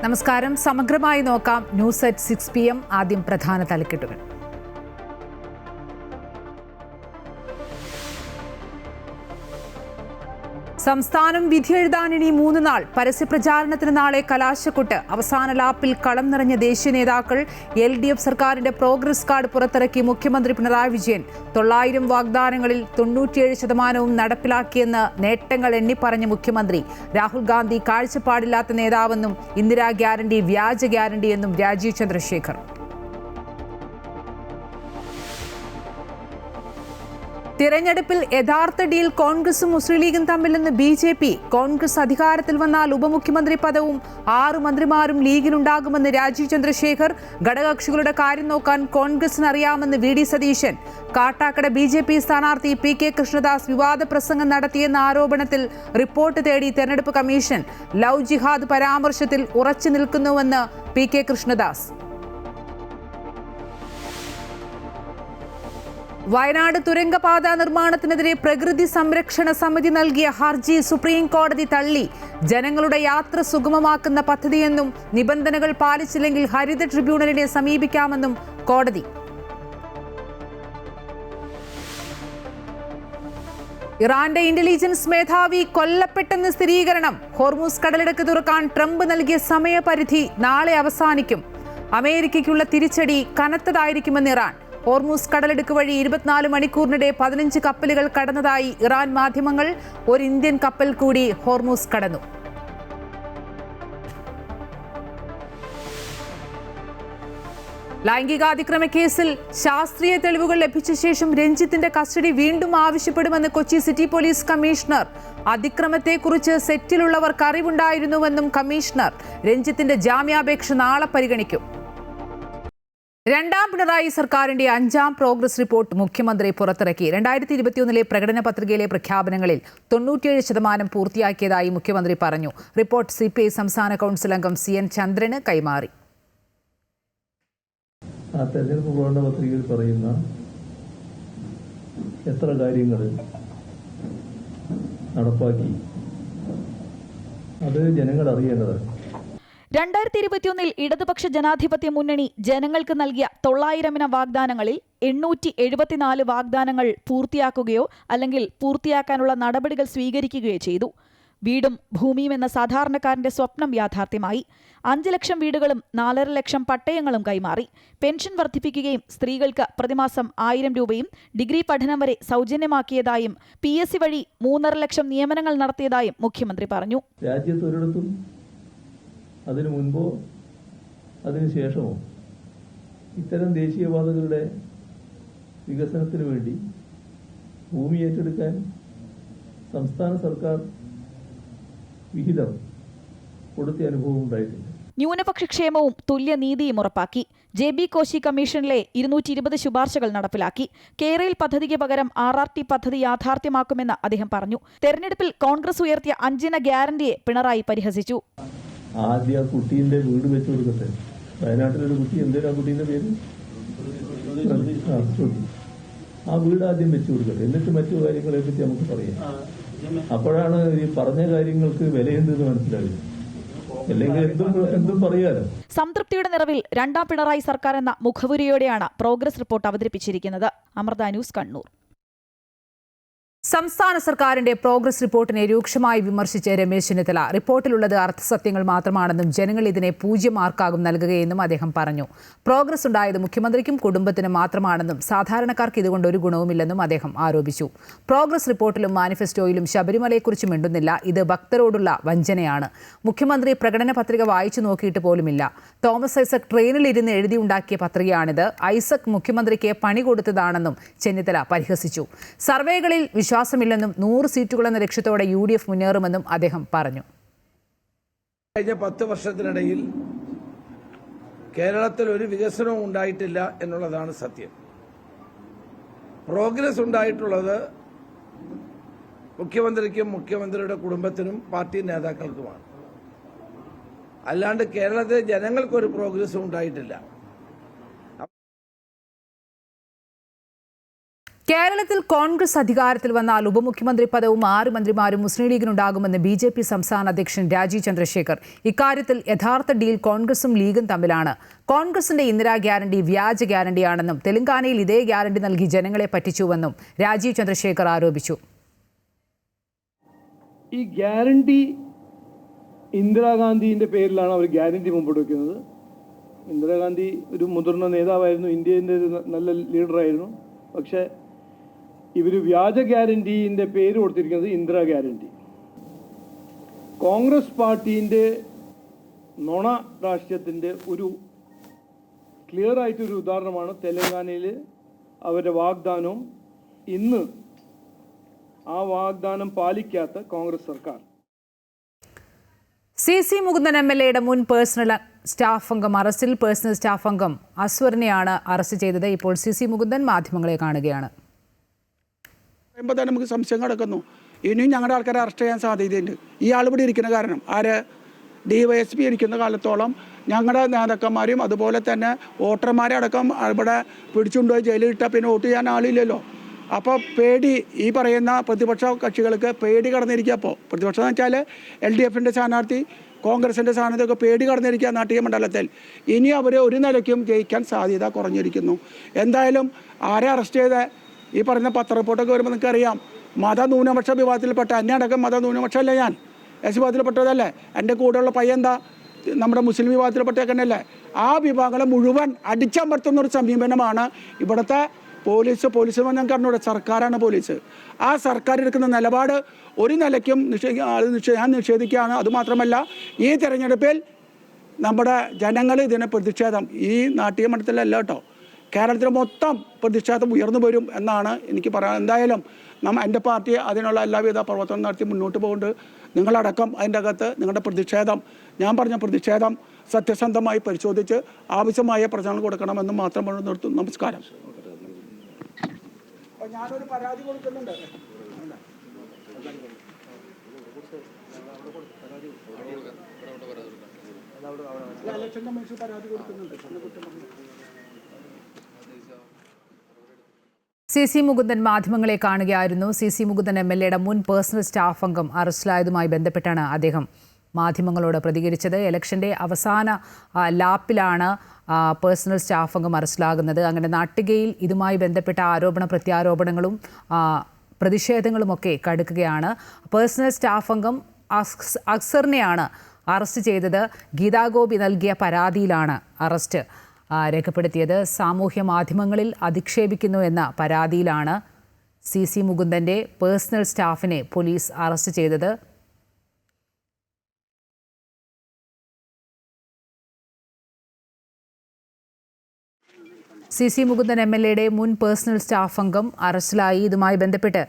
നമസ്കാരം. സമഗ്രമായി നോക്കാം ന്യൂസ് അറ്റ് 6 PM. ആദ്യം പ്രധാന തലക്കെട്ടുകൾ. സംസ്ഥാനം വിധിയെഴുതാൻ ഇനി 3 നാൾ. പരസ്യപ്രചാരണത്തിന് നാളെ കലാശക്കൊട്ട്. അവസാന ലാപ്പിൽ കളം നിറഞ്ഞ ദേശീയ നേതാക്കൾ. LDF സർക്കാരിന്റെ പ്രോഗ്രസ് കാർഡ് പുറത്തിറക്കി മുഖ്യമന്ത്രി പിണറായി വിജയൻ. 900 വാഗ്ദാനങ്ങളിൽ 97% നടപ്പിലാക്കിയെന്ന് നേട്ടങ്ങൾ എണ്ണിപ്പറഞ്ഞ മുഖ്യമന്ത്രി. രാഹുൽ ഗാന്ധി കാഴ്ചപ്പാടില്ലാത്ത നേതാവെന്നും ഇന്ദിരാ ഗ്യാരണ്ടി വ്യാജ ഗ്യാരണ്ടിയെന്നും രാജീവ് ചന്ദ്രശേഖർ. തിരഞ്ഞെടുപ്പിൽ യഥാർത്ഥ ഡീൽ കോൺഗ്രസും മുസ്ലിം ലീഗും തമ്മിലെന്ന് BJP. കോൺഗ്രസ് അധികാരത്തിൽ വന്നാൽ ഉപമുഖ്യമന്ത്രി പദവും 6 മന്ത്രിമാരും ലീഗിനുണ്ടാകുമെന്ന് രാജീവ് ചന്ദ്രശേഖർ. ഘടകകക്ഷികളുടെ കാര്യം നോക്കാൻ കോൺഗ്രസിന് അറിയാമെന്ന് VD സതീശൻ. കാട്ടാക്കട BJP സ്ഥാനാർത്ഥി PK കൃഷ്ണദാസ് വിവാദ പ്രസംഗം നടത്തിയെന്ന ആരോപണത്തിൽ റിപ്പോർട്ട് തേടി തെരഞ്ഞെടുപ്പ് കമ്മീഷൻ. ലവ് ജിഹാദ് പരാമർശത്തിൽ ഉറച്ചു നിൽക്കുന്നുവെന്ന് PK കൃഷ്ണദാസ്. വയനാട് തുരങ്കപാത നിർമ്മാണത്തിനെതിരെ പ്രകൃതി സംരക്ഷണ സമിതി നൽകിയ ഹർജി സുപ്രീം കോടതി തള്ളി. ജനങ്ങളുടെ യാത്ര സുഗമമാക്കുന്ന പദ്ധതിയെന്നും നിബന്ധനകൾ പാലിച്ചില്ലെങ്കിൽ ഹരിത ട്രിബ്യൂണലിനെ സമീപിക്കാമെന്നും കോടതി. ഇറാന്റെ ഇന്റലിജൻസ് മേധാവി കൊല്ലപ്പെട്ടെന്ന് സ്ഥിരീകരണം. ഹോർമൂസ് കടലിടുക്ക് തുറക്കാൻ ട്രംപ് നൽകിയ സമയപരിധി നാളെ അവസാനിക്കും. അമേരിക്കയ്ക്കുള്ള തിരിച്ചടി കനത്തതായിരിക്കുമെന്ന് ഇറാൻ. ഹോർമൂസ് കടലിടുക്ക് വഴി 24 മണിക്കൂറിനിടെ 15 കപ്പലുകൾ കടന്നതായി ഇറാൻ മാധ്യമങ്ങൾ. ഒരു ഇന്ത്യൻ കപ്പൽ കൂടി ഹോർമൂസ് കടന്നു. ലൈംഗികാതിക്രമ കേസിൽ ശാസ്ത്രീയ തെളിവുകൾ ലഭിച്ച ശേഷം രഞ്ജിത്തിന്റെ കസ്റ്റഡി വീണ്ടും ആവശ്യപ്പെടുമെന്ന് കൊച്ചി സിറ്റി പോലീസ് കമ്മീഷണർ. അതിക്രമത്തെക്കുറിച്ച് സെറ്റിലുള്ളവർക്ക് അറിവുണ്ടായിരുന്നുവെന്നും കമ്മീഷണർ. രഞ്ജിത്തിന്റെ ജാമ്യാപേക്ഷ നാളെ പരിഗണിക്കും. രണ്ടാം പിണറായി സർക്കാരിന്റെ 5ാം പ്രോഗ്രസ് റിപ്പോർട്ട് മുഖ്യമന്ത്രി പുറത്തിറക്കി. 2021 പ്രകടന പത്രികയിലെ പ്രഖ്യാപനങ്ങളിൽ 97% പൂർത്തിയാക്കിയതായി മുഖ്യമന്ത്രി പറഞ്ഞു. റിപ്പോർട്ട് CPI സംസ്ഥാന കൗൺസിൽ അംഗം CN ചന്ദ്രന് കൈമാറി. ആ തെരഞ്ഞെടുപ്പ് പ്രകടന പത്രികയിൽ പറയുന്ന എത്ര കാര്യങ്ങൾ നടപ്പാക്കി അത് ജനങ്ങൾ അറിയേണ്ടതാണ്. 2021 ഇടതുപക്ഷ ജനാധിപത്യ മുന്നണി ജനങ്ങൾക്ക് നൽകിയ 900 വാഗ്ദാനങ്ങളിൽ 874 വാഗ്ദാനങ്ങൾ പൂർത്തിയാക്കുകയോ അല്ലെങ്കിൽ പൂർത്തിയാക്കാനുള്ള നടപടികൾ സ്വീകരിക്കുകയോ ചെയ്തു. വീടും ഭൂമിയും എന്ന സാധാരണക്കാരന്റെ സ്വപ്നം യാഥാർത്ഥ്യമായി. 5 ലക്ഷം വീടുകളും 4.5 ലക്ഷം പട്ടയങ്ങളും കൈമാറി. പെൻഷൻ വർദ്ധിപ്പിക്കുകയും സ്ത്രീകൾക്ക് പ്രതിമാസം 1000 രൂപയും ഡിഗ്രി പഠനം വരെ സൗജന്യമാക്കിയതായും PSC വഴി 3.5 ലക്ഷം നിയമനങ്ങൾ നടത്തിയതായും മുഖ്യമന്ത്രി പറഞ്ഞു. രാജ്യത്തൊരിടത്തും അതിനു മുൻപോ അതിനുശേഷമോ ഇത്തരം ദേശീയപാതകളുടെ വികസനത്തിന് വേണ്ടി ഭൂമി ഏറ്റെടുക്കാൻ സംസ്ഥാന സർക്കാർ വിഹിതം കൊടുത്ത അനുഭവം ഉണ്ടായിട്ടില്ല. ന്യൂനപക്ഷ ക്ഷേമവും തുല്യനീതിയും ഉറപ്പാക്കി. JB കോശി കമ്മീഷനിലെ 220 ശുപാർശകൾ നടപ്പിലാക്കി. കേരയിൽ പദ്ധതിക്ക് പകരം RRT പദ്ധതി യാഥാർത്ഥ്യമാക്കുമെന്ന് അദ്ദേഹം പറഞ്ഞു. തെരഞ്ഞെടുപ്പിൽ കോൺഗ്രസ് ഉയർത്തിയ 5 ഗ്യാരണ്ടിയെ പിണറായി പരിഹസിച്ചു. ആദ്യം ആ കുട്ടീന്റെ വീട് വെച്ചു കൊടുക്കട്ടെ. വയനാട്ടിലൊരു കുട്ടി, എന്തേലും ആ കുട്ടീന്റെ പേര് ആ വീട് ആദ്യം വെച്ചു കൊടുക്കട്ടെ, എന്നിട്ട് മറ്റു കാര്യങ്ങളെ പറ്റി നമുക്ക് പറയാം. അപ്പോഴാണ് ഈ പറഞ്ഞ കാര്യങ്ങൾക്ക് വിലയുണ്ടെന്ന് മനസ്സിലാകുന്നത്. അല്ലെങ്കിൽ എന്തും പറയാലോ. സംതൃപ്തിയുടെ നിറവിൽ രണ്ടാം പിണറായി സർക്കാർ എന്ന മുഖവുരയോടെയാണ് പ്രോഗ്രസ് റിപ്പോർട്ട് അവതരിപ്പിച്ചിരിക്കുന്നത്. അമൃത ന്യൂസ്, കണ്ണൂർ. സംസ്ഥാന സർക്കാരിന്റെ പ്രോഗ്രസ് റിപ്പോർട്ടിനെ രൂക്ഷമായി വിമർശിച്ച് രമേശ് ചെന്നിത്തല. റിപ്പോർട്ടിലുള്ളത് അർത്ഥസത്യങ്ങൾ മാത്രമാണെന്നും ജനങ്ങൾ ഇതിനെ 0 മാർക്കാകും നൽകുകയെന്നും അദ്ദേഹം പറഞ്ഞു. പ്രോഗ്രസ് ഉണ്ടായത് മുഖ്യമന്ത്രിക്കും കുടുംബത്തിനും മാത്രമാണെന്നും സാധാരണക്കാർക്ക് ഇതുകൊണ്ട് ഒരു ഗുണവുമില്ലെന്നും അദ്ദേഹം ആരോപിച്ചു. പ്രോഗ്രസ് റിപ്പോർട്ടിലും മാനിഫെസ്റ്റോയിലും ശബരിമലയെക്കുറിച്ച് മിണ്ടുന്നില്ല. ഇത് ഭക്തരോടുള്ള വഞ്ചനയാണ്. മുഖ്യമന്ത്രി പ്രകടന പത്രിക വായിച്ചു നോക്കിയിട്ട് പോലുമില്ല. തോമസ് ഐസക് ട്രെയിനിലിരുന്ന് എഴുതിയുണ്ടാക്കിയ പത്രികയാണിത്. ഐസക് മുഖ്യമന്ത്രിക്ക് പണി കൊടുത്തതാണെന്നും ചെന്നിത്തല പരിഹസിച്ചു. സർവേകളിൽ വിശ്വാസമില്ലെന്നും 100 സീറ്റുകളെന്ന ലക്ഷ്യത്തോടെ UDF മുന്നേറുമെന്നും അദ്ദേഹം പറഞ്ഞു. കഴിഞ്ഞ 10 വർഷത്തിനിടയിൽ കേരളത്തിൽ ഒരു വികസനവും ഉണ്ടായിട്ടില്ല എന്നുള്ളതാണ് സത്യം. പ്രോഗ്രസ് ഉണ്ടായിട്ടുള്ളത് മുഖ്യമന്ത്രിക്കും മുഖ്യമന്ത്രിയുടെ കുടുംബത്തിനും പാർട്ടി നേതാക്കൾക്കുമാണ്. അല്ലാണ്ട് കേരളത്തിലെ ജനങ്ങൾക്കൊരു പ്രോഗ്രസും ഉണ്ടായിട്ടില്ല. കേരളത്തിൽ കോൺഗ്രസ് അധികാരത്തിൽ വന്നാൽ ഉപമുഖ്യമന്ത്രി പദവും 6 മന്ത്രിമാരും മുസ്ലിം ലീഗിനുണ്ടാകുമെന്ന് BJP സംസ്ഥാന അധ്യക്ഷൻ രാജീവ് ചന്ദ്രശേഖർ. ഇക്കാര്യത്തിൽ യഥാർത്ഥ ഡീൽ കോൺഗ്രസും ലീഗും തമ്മിലാണ്. കോൺഗ്രസിന്റെ ഇന്ദിരാ ഗ്യാരണ്ടി വ്യാജ ഗ്യാരണ്ടിയാണെന്നും തെലങ്കാനയിൽ ഇതേ ഗ്യാരണ്ടി നൽകി ജനങ്ങളെ പറ്റിച്ചുവെന്നും രാജീവ് ചന്ദ്രശേഖർ ആരോപിച്ചു. ഈ ഗ്യാരണ്ടി ഇന്ദിരാഗാന്ധിയുടെ പേരിലാണ് അവർ ഗ്യാരണ്ടി മുമ്പോട്ട് വയ്ക്കുന്നത്. ഇന്ദിരാഗാന്ധി ഒരു മുതിർന്ന നേതാവായിരുന്നു, ഇന്ത്യൻ്റെ ഒരു നല്ല ലീഡറായിരുന്നു. പക്ഷേ ഇവർ വ്യാജ ഗ്യാരണ്ടീൻ്റെ പേര് കൊടുത്തിരിക്കുന്നത് ഇന്ദിരാ ഗ്യാരണ്ടി. കോൺഗ്രസ് പാർട്ടീൻ്റെ നുണ രാഷ്ട്രീയത്തിൻ്റെ ഒരു ക്ലിയർ ആയിട്ടൊരു ഉദാഹരണമാണ് തെലങ്കാനയിൽ അവരുടെ വാഗ്ദാനവും ഇന്ന് ആ വാഗ്ദാനം പാലിക്കാത്ത കോൺഗ്രസ് സർക്കാർ. CC മുകുന്ദൻ MLAയുടെ മുൻ പേഴ്സണൽ സ്റ്റാഫ് അംഗം അറസ്റ്റിൽ. പേഴ്സണൽ സ്റ്റാഫ് അംഗം അസ്വറിനെയാണ് അറസ്റ്റ് ചെയ്തത്. ഇപ്പോൾ CC മുകുന്ദൻ മാധ്യമങ്ങളെ കാണുകയാണ്. തന്നെ നമുക്ക് സംശയം കിടക്കുന്നു. ഇനിയും ഞങ്ങളുടെ ആൾക്കാരെ അറസ്റ്റ് ചെയ്യാൻ സാധ്യതയുണ്ട്. ഈ ആൾ ഇവിടെ ഇരിക്കുന്ന കാരണം DYSP ഇരിക്കുന്ന കാലത്തോളം ഞങ്ങളുടെ നേതാക്കന്മാരും അതുപോലെ തന്നെ വോട്ടർമാരെ അടക്കം ഇവിടെ പിടിച്ചുകൊണ്ടുപോയി ജയിലിലിട്ടാൽ പിന്നെ വോട്ട് ചെയ്യാൻ ആളില്ലല്ലോ. അപ്പോൾ പേടി, ഈ പറയുന്ന പ്രതിപക്ഷ കക്ഷികൾക്ക് പേടി കടന്നിരിക്കുക. അപ്പോൾ പ്രതിപക്ഷം എന്ന് വെച്ചാൽ LDFൻ്റെ സ്ഥാനാർത്ഥി, കോൺഗ്രസിൻ്റെ സ്ഥാനാർത്ഥിയൊക്കെ പേടി കടന്നിരിക്കുക നാട്ടിക മണ്ഡലത്തിൽ. ഇനി അവർ ഒരു നിലയ്ക്കും ജയിക്കാൻ സാധ്യത കുറഞ്ഞിരിക്കുന്നു. എന്തായാലും ആരെ അറസ്റ്റ് ചെയ്ത് ഈ പറയുന്ന പത്രറിപ്പോർട്ടൊക്കെ വരുമ്പോൾ നിങ്ങൾക്കറിയാം, മതന്യൂനപക്ഷ വിഭാഗത്തിൽപ്പെട്ട എന്നെ അടക്കം മതന്യൂനപക്ഷമല്ല, ഞാൻ എസ് വിഭാഗത്തിൽപ്പെട്ടതല്ലേ. എൻ്റെ കൂടെയുള്ള പയ്യന്താ നമ്മുടെ മുസ്ലിം വിഭാഗത്തിൽപ്പെട്ടേക്കന്നല്ലേ. ആ വിഭാഗങ്ങളെ മുഴുവൻ അടിച്ചമർത്തുന്നൊരു സമീപനമാണ് ഇവിടുത്തെ പോലീസ് ഞങ്ങൾക്ക് അറിഞ്ഞൂടെ, സർക്കാരാണ് പോലീസ്. ആ സർക്കാർ എടുക്കുന്ന നിലപാട് ഒരു നിലയ്ക്കും ഞാൻ നിഷേധിക്കുകയാണ്. അതുമാത്രമല്ല, ഈ തെരഞ്ഞെടുപ്പിൽ നമ്മുടെ ജനങ്ങൾ ഇതിനെ പ്രതിഷേധം ഈ നാട്ടിക മണ്ഡലത്തിലല്ല കേട്ടോ, കേരളത്തിൽ മൊത്തം പ്രതിഷേധം ഉയർന്നു വരും എന്നാണ് എനിക്ക് പറയാൻ. എന്തായാലും എൻ്റെ പാർട്ടി അതിനുള്ള എല്ലാവിധ പ്രവർത്തനം നടത്തി മുന്നോട്ട് പോകുന്നുണ്ട്. നിങ്ങളടക്കം അതിൻ്റെ അകത്ത് നിങ്ങളുടെ പ്രതിഷേധം, ഞാൻ പറഞ്ഞ പ്രതിഷേധം സത്യസന്ധമായി പരിശോധിച്ച് ആവശ്യമായ പ്രചരണം കൊടുക്കണമെന്ന് മാത്രം പറഞ്ഞു നിർത്തും. നമസ്കാരം. ഞാനൊരു പരാതി കൊടുക്കുന്നുണ്ട്. ഇലക്ഷൻ കമ്മീഷൻ പരാതി കൊടുക്കുന്നുണ്ട്. CC മുകുന്ദൻ മാധ്യമങ്ങളെ കാണുകയായിരുന്നു. CC മുകുന്ദൻ MLAയുടെ മുൻ പേഴ്സണൽ സ്റ്റാഫ് അംഗം അറസ്റ്റിലായതുമായി ബന്ധപ്പെട്ടാണ് അദ്ദേഹം മാധ്യമങ്ങളോട് പ്രതികരിച്ചത്. ഇലക്ഷൻ്റെ അവസാന ലാപ്പിലാണ് പേഴ്സണൽ സ്റ്റാഫ് അംഗം അറസ്റ്റിലാകുന്നത്. അങ്ങനെ നാട്ടികയിൽ ഇതുമായി ബന്ധപ്പെട്ട പ്രത്യാരോപണങ്ങളും പ്രതിഷേധങ്ങളുമൊക്കെ കടുക്കുകയാണ്. പേഴ്സണൽ സ്റ്റാഫ് അംഗം അക്സറിനെയാണ് അറസ്റ്റ് ചെയ്തത്. ഗീതാഗോപി നൽകിയ പരാതിയിലാണ് അറസ്റ്റ് രേഖപ്പെടുത്തിയത്. സാമൂഹ്യ മാധ്യമങ്ങളിൽ അധിക്ഷേപിക്കുന്നു എന്ന പരാതിയിലാണ് CC മുകുന്ദൻ്റെ പേഴ്സണൽ സ്റ്റാഫിനെ പോലീസ് അറസ്റ്റ് ചെയ്തത്. CC മുകുന്ദൻ MLAയുടെ മുൻ പേഴ്സണൽ സ്റ്റാഫ് അംഗം അറസ്റ്റിലായി. ഇതുമായി ബന്ധപ്പെട്ട്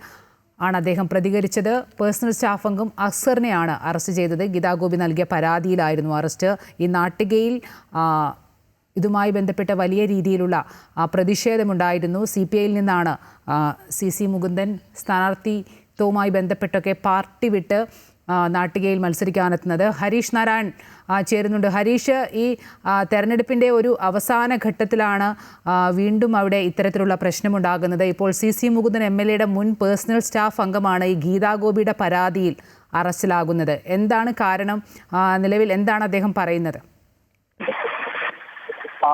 ആണ് അദ്ദേഹം പ്രതികരിച്ചത്. പേഴ്സണൽ സ്റ്റാഫ് അംഗം അക്സറിനെയാണ് അറസ്റ്റ് ചെയ്തത്. ഗീതാഗോപി നൽകിയ പരാതിയിലായിരുന്നു അറസ്റ്റ്. ഈ നാട്ടികയിൽ ഇതുമായി ബന്ധപ്പെട്ട വലിയ രീതിയിലുള്ള പ്രതിഷേധമുണ്ടായിരുന്നു. CPIയിൽ നിന്നാണ് CC മുകുന്ദൻ സ്ഥാനാർത്ഥിത്വവുമായി ബന്ധപ്പെട്ടൊക്കെ പാർട്ടി വിട്ട് നാട്ടികയിൽ മത്സരിക്കാനെത്തുന്നത്. ഹരീഷ് നാരായൺ ചേരുന്നുണ്ട്. ഹരീഷ്, ഈ തെരഞ്ഞെടുപ്പിൻ്റെ ഒരു അവസാന ഘട്ടത്തിലാണ് വീണ്ടും അവിടെ ഇത്തരത്തിലുള്ള പ്രശ്നമുണ്ടാകുന്നത്. ഇപ്പോൾ CC മുകുന്ദൻ MLAയുടെ മുൻ പേഴ്സണൽ സ്റ്റാഫ് അംഗമാണ് ഈ ഗീതാഗോപിയുടെ പരാതിയിൽ അറസ്റ്റിലാകുന്നത്. എന്താണ് കാരണം? നിലവിൽ എന്താണ് അദ്ദേഹം പറയുന്നത്?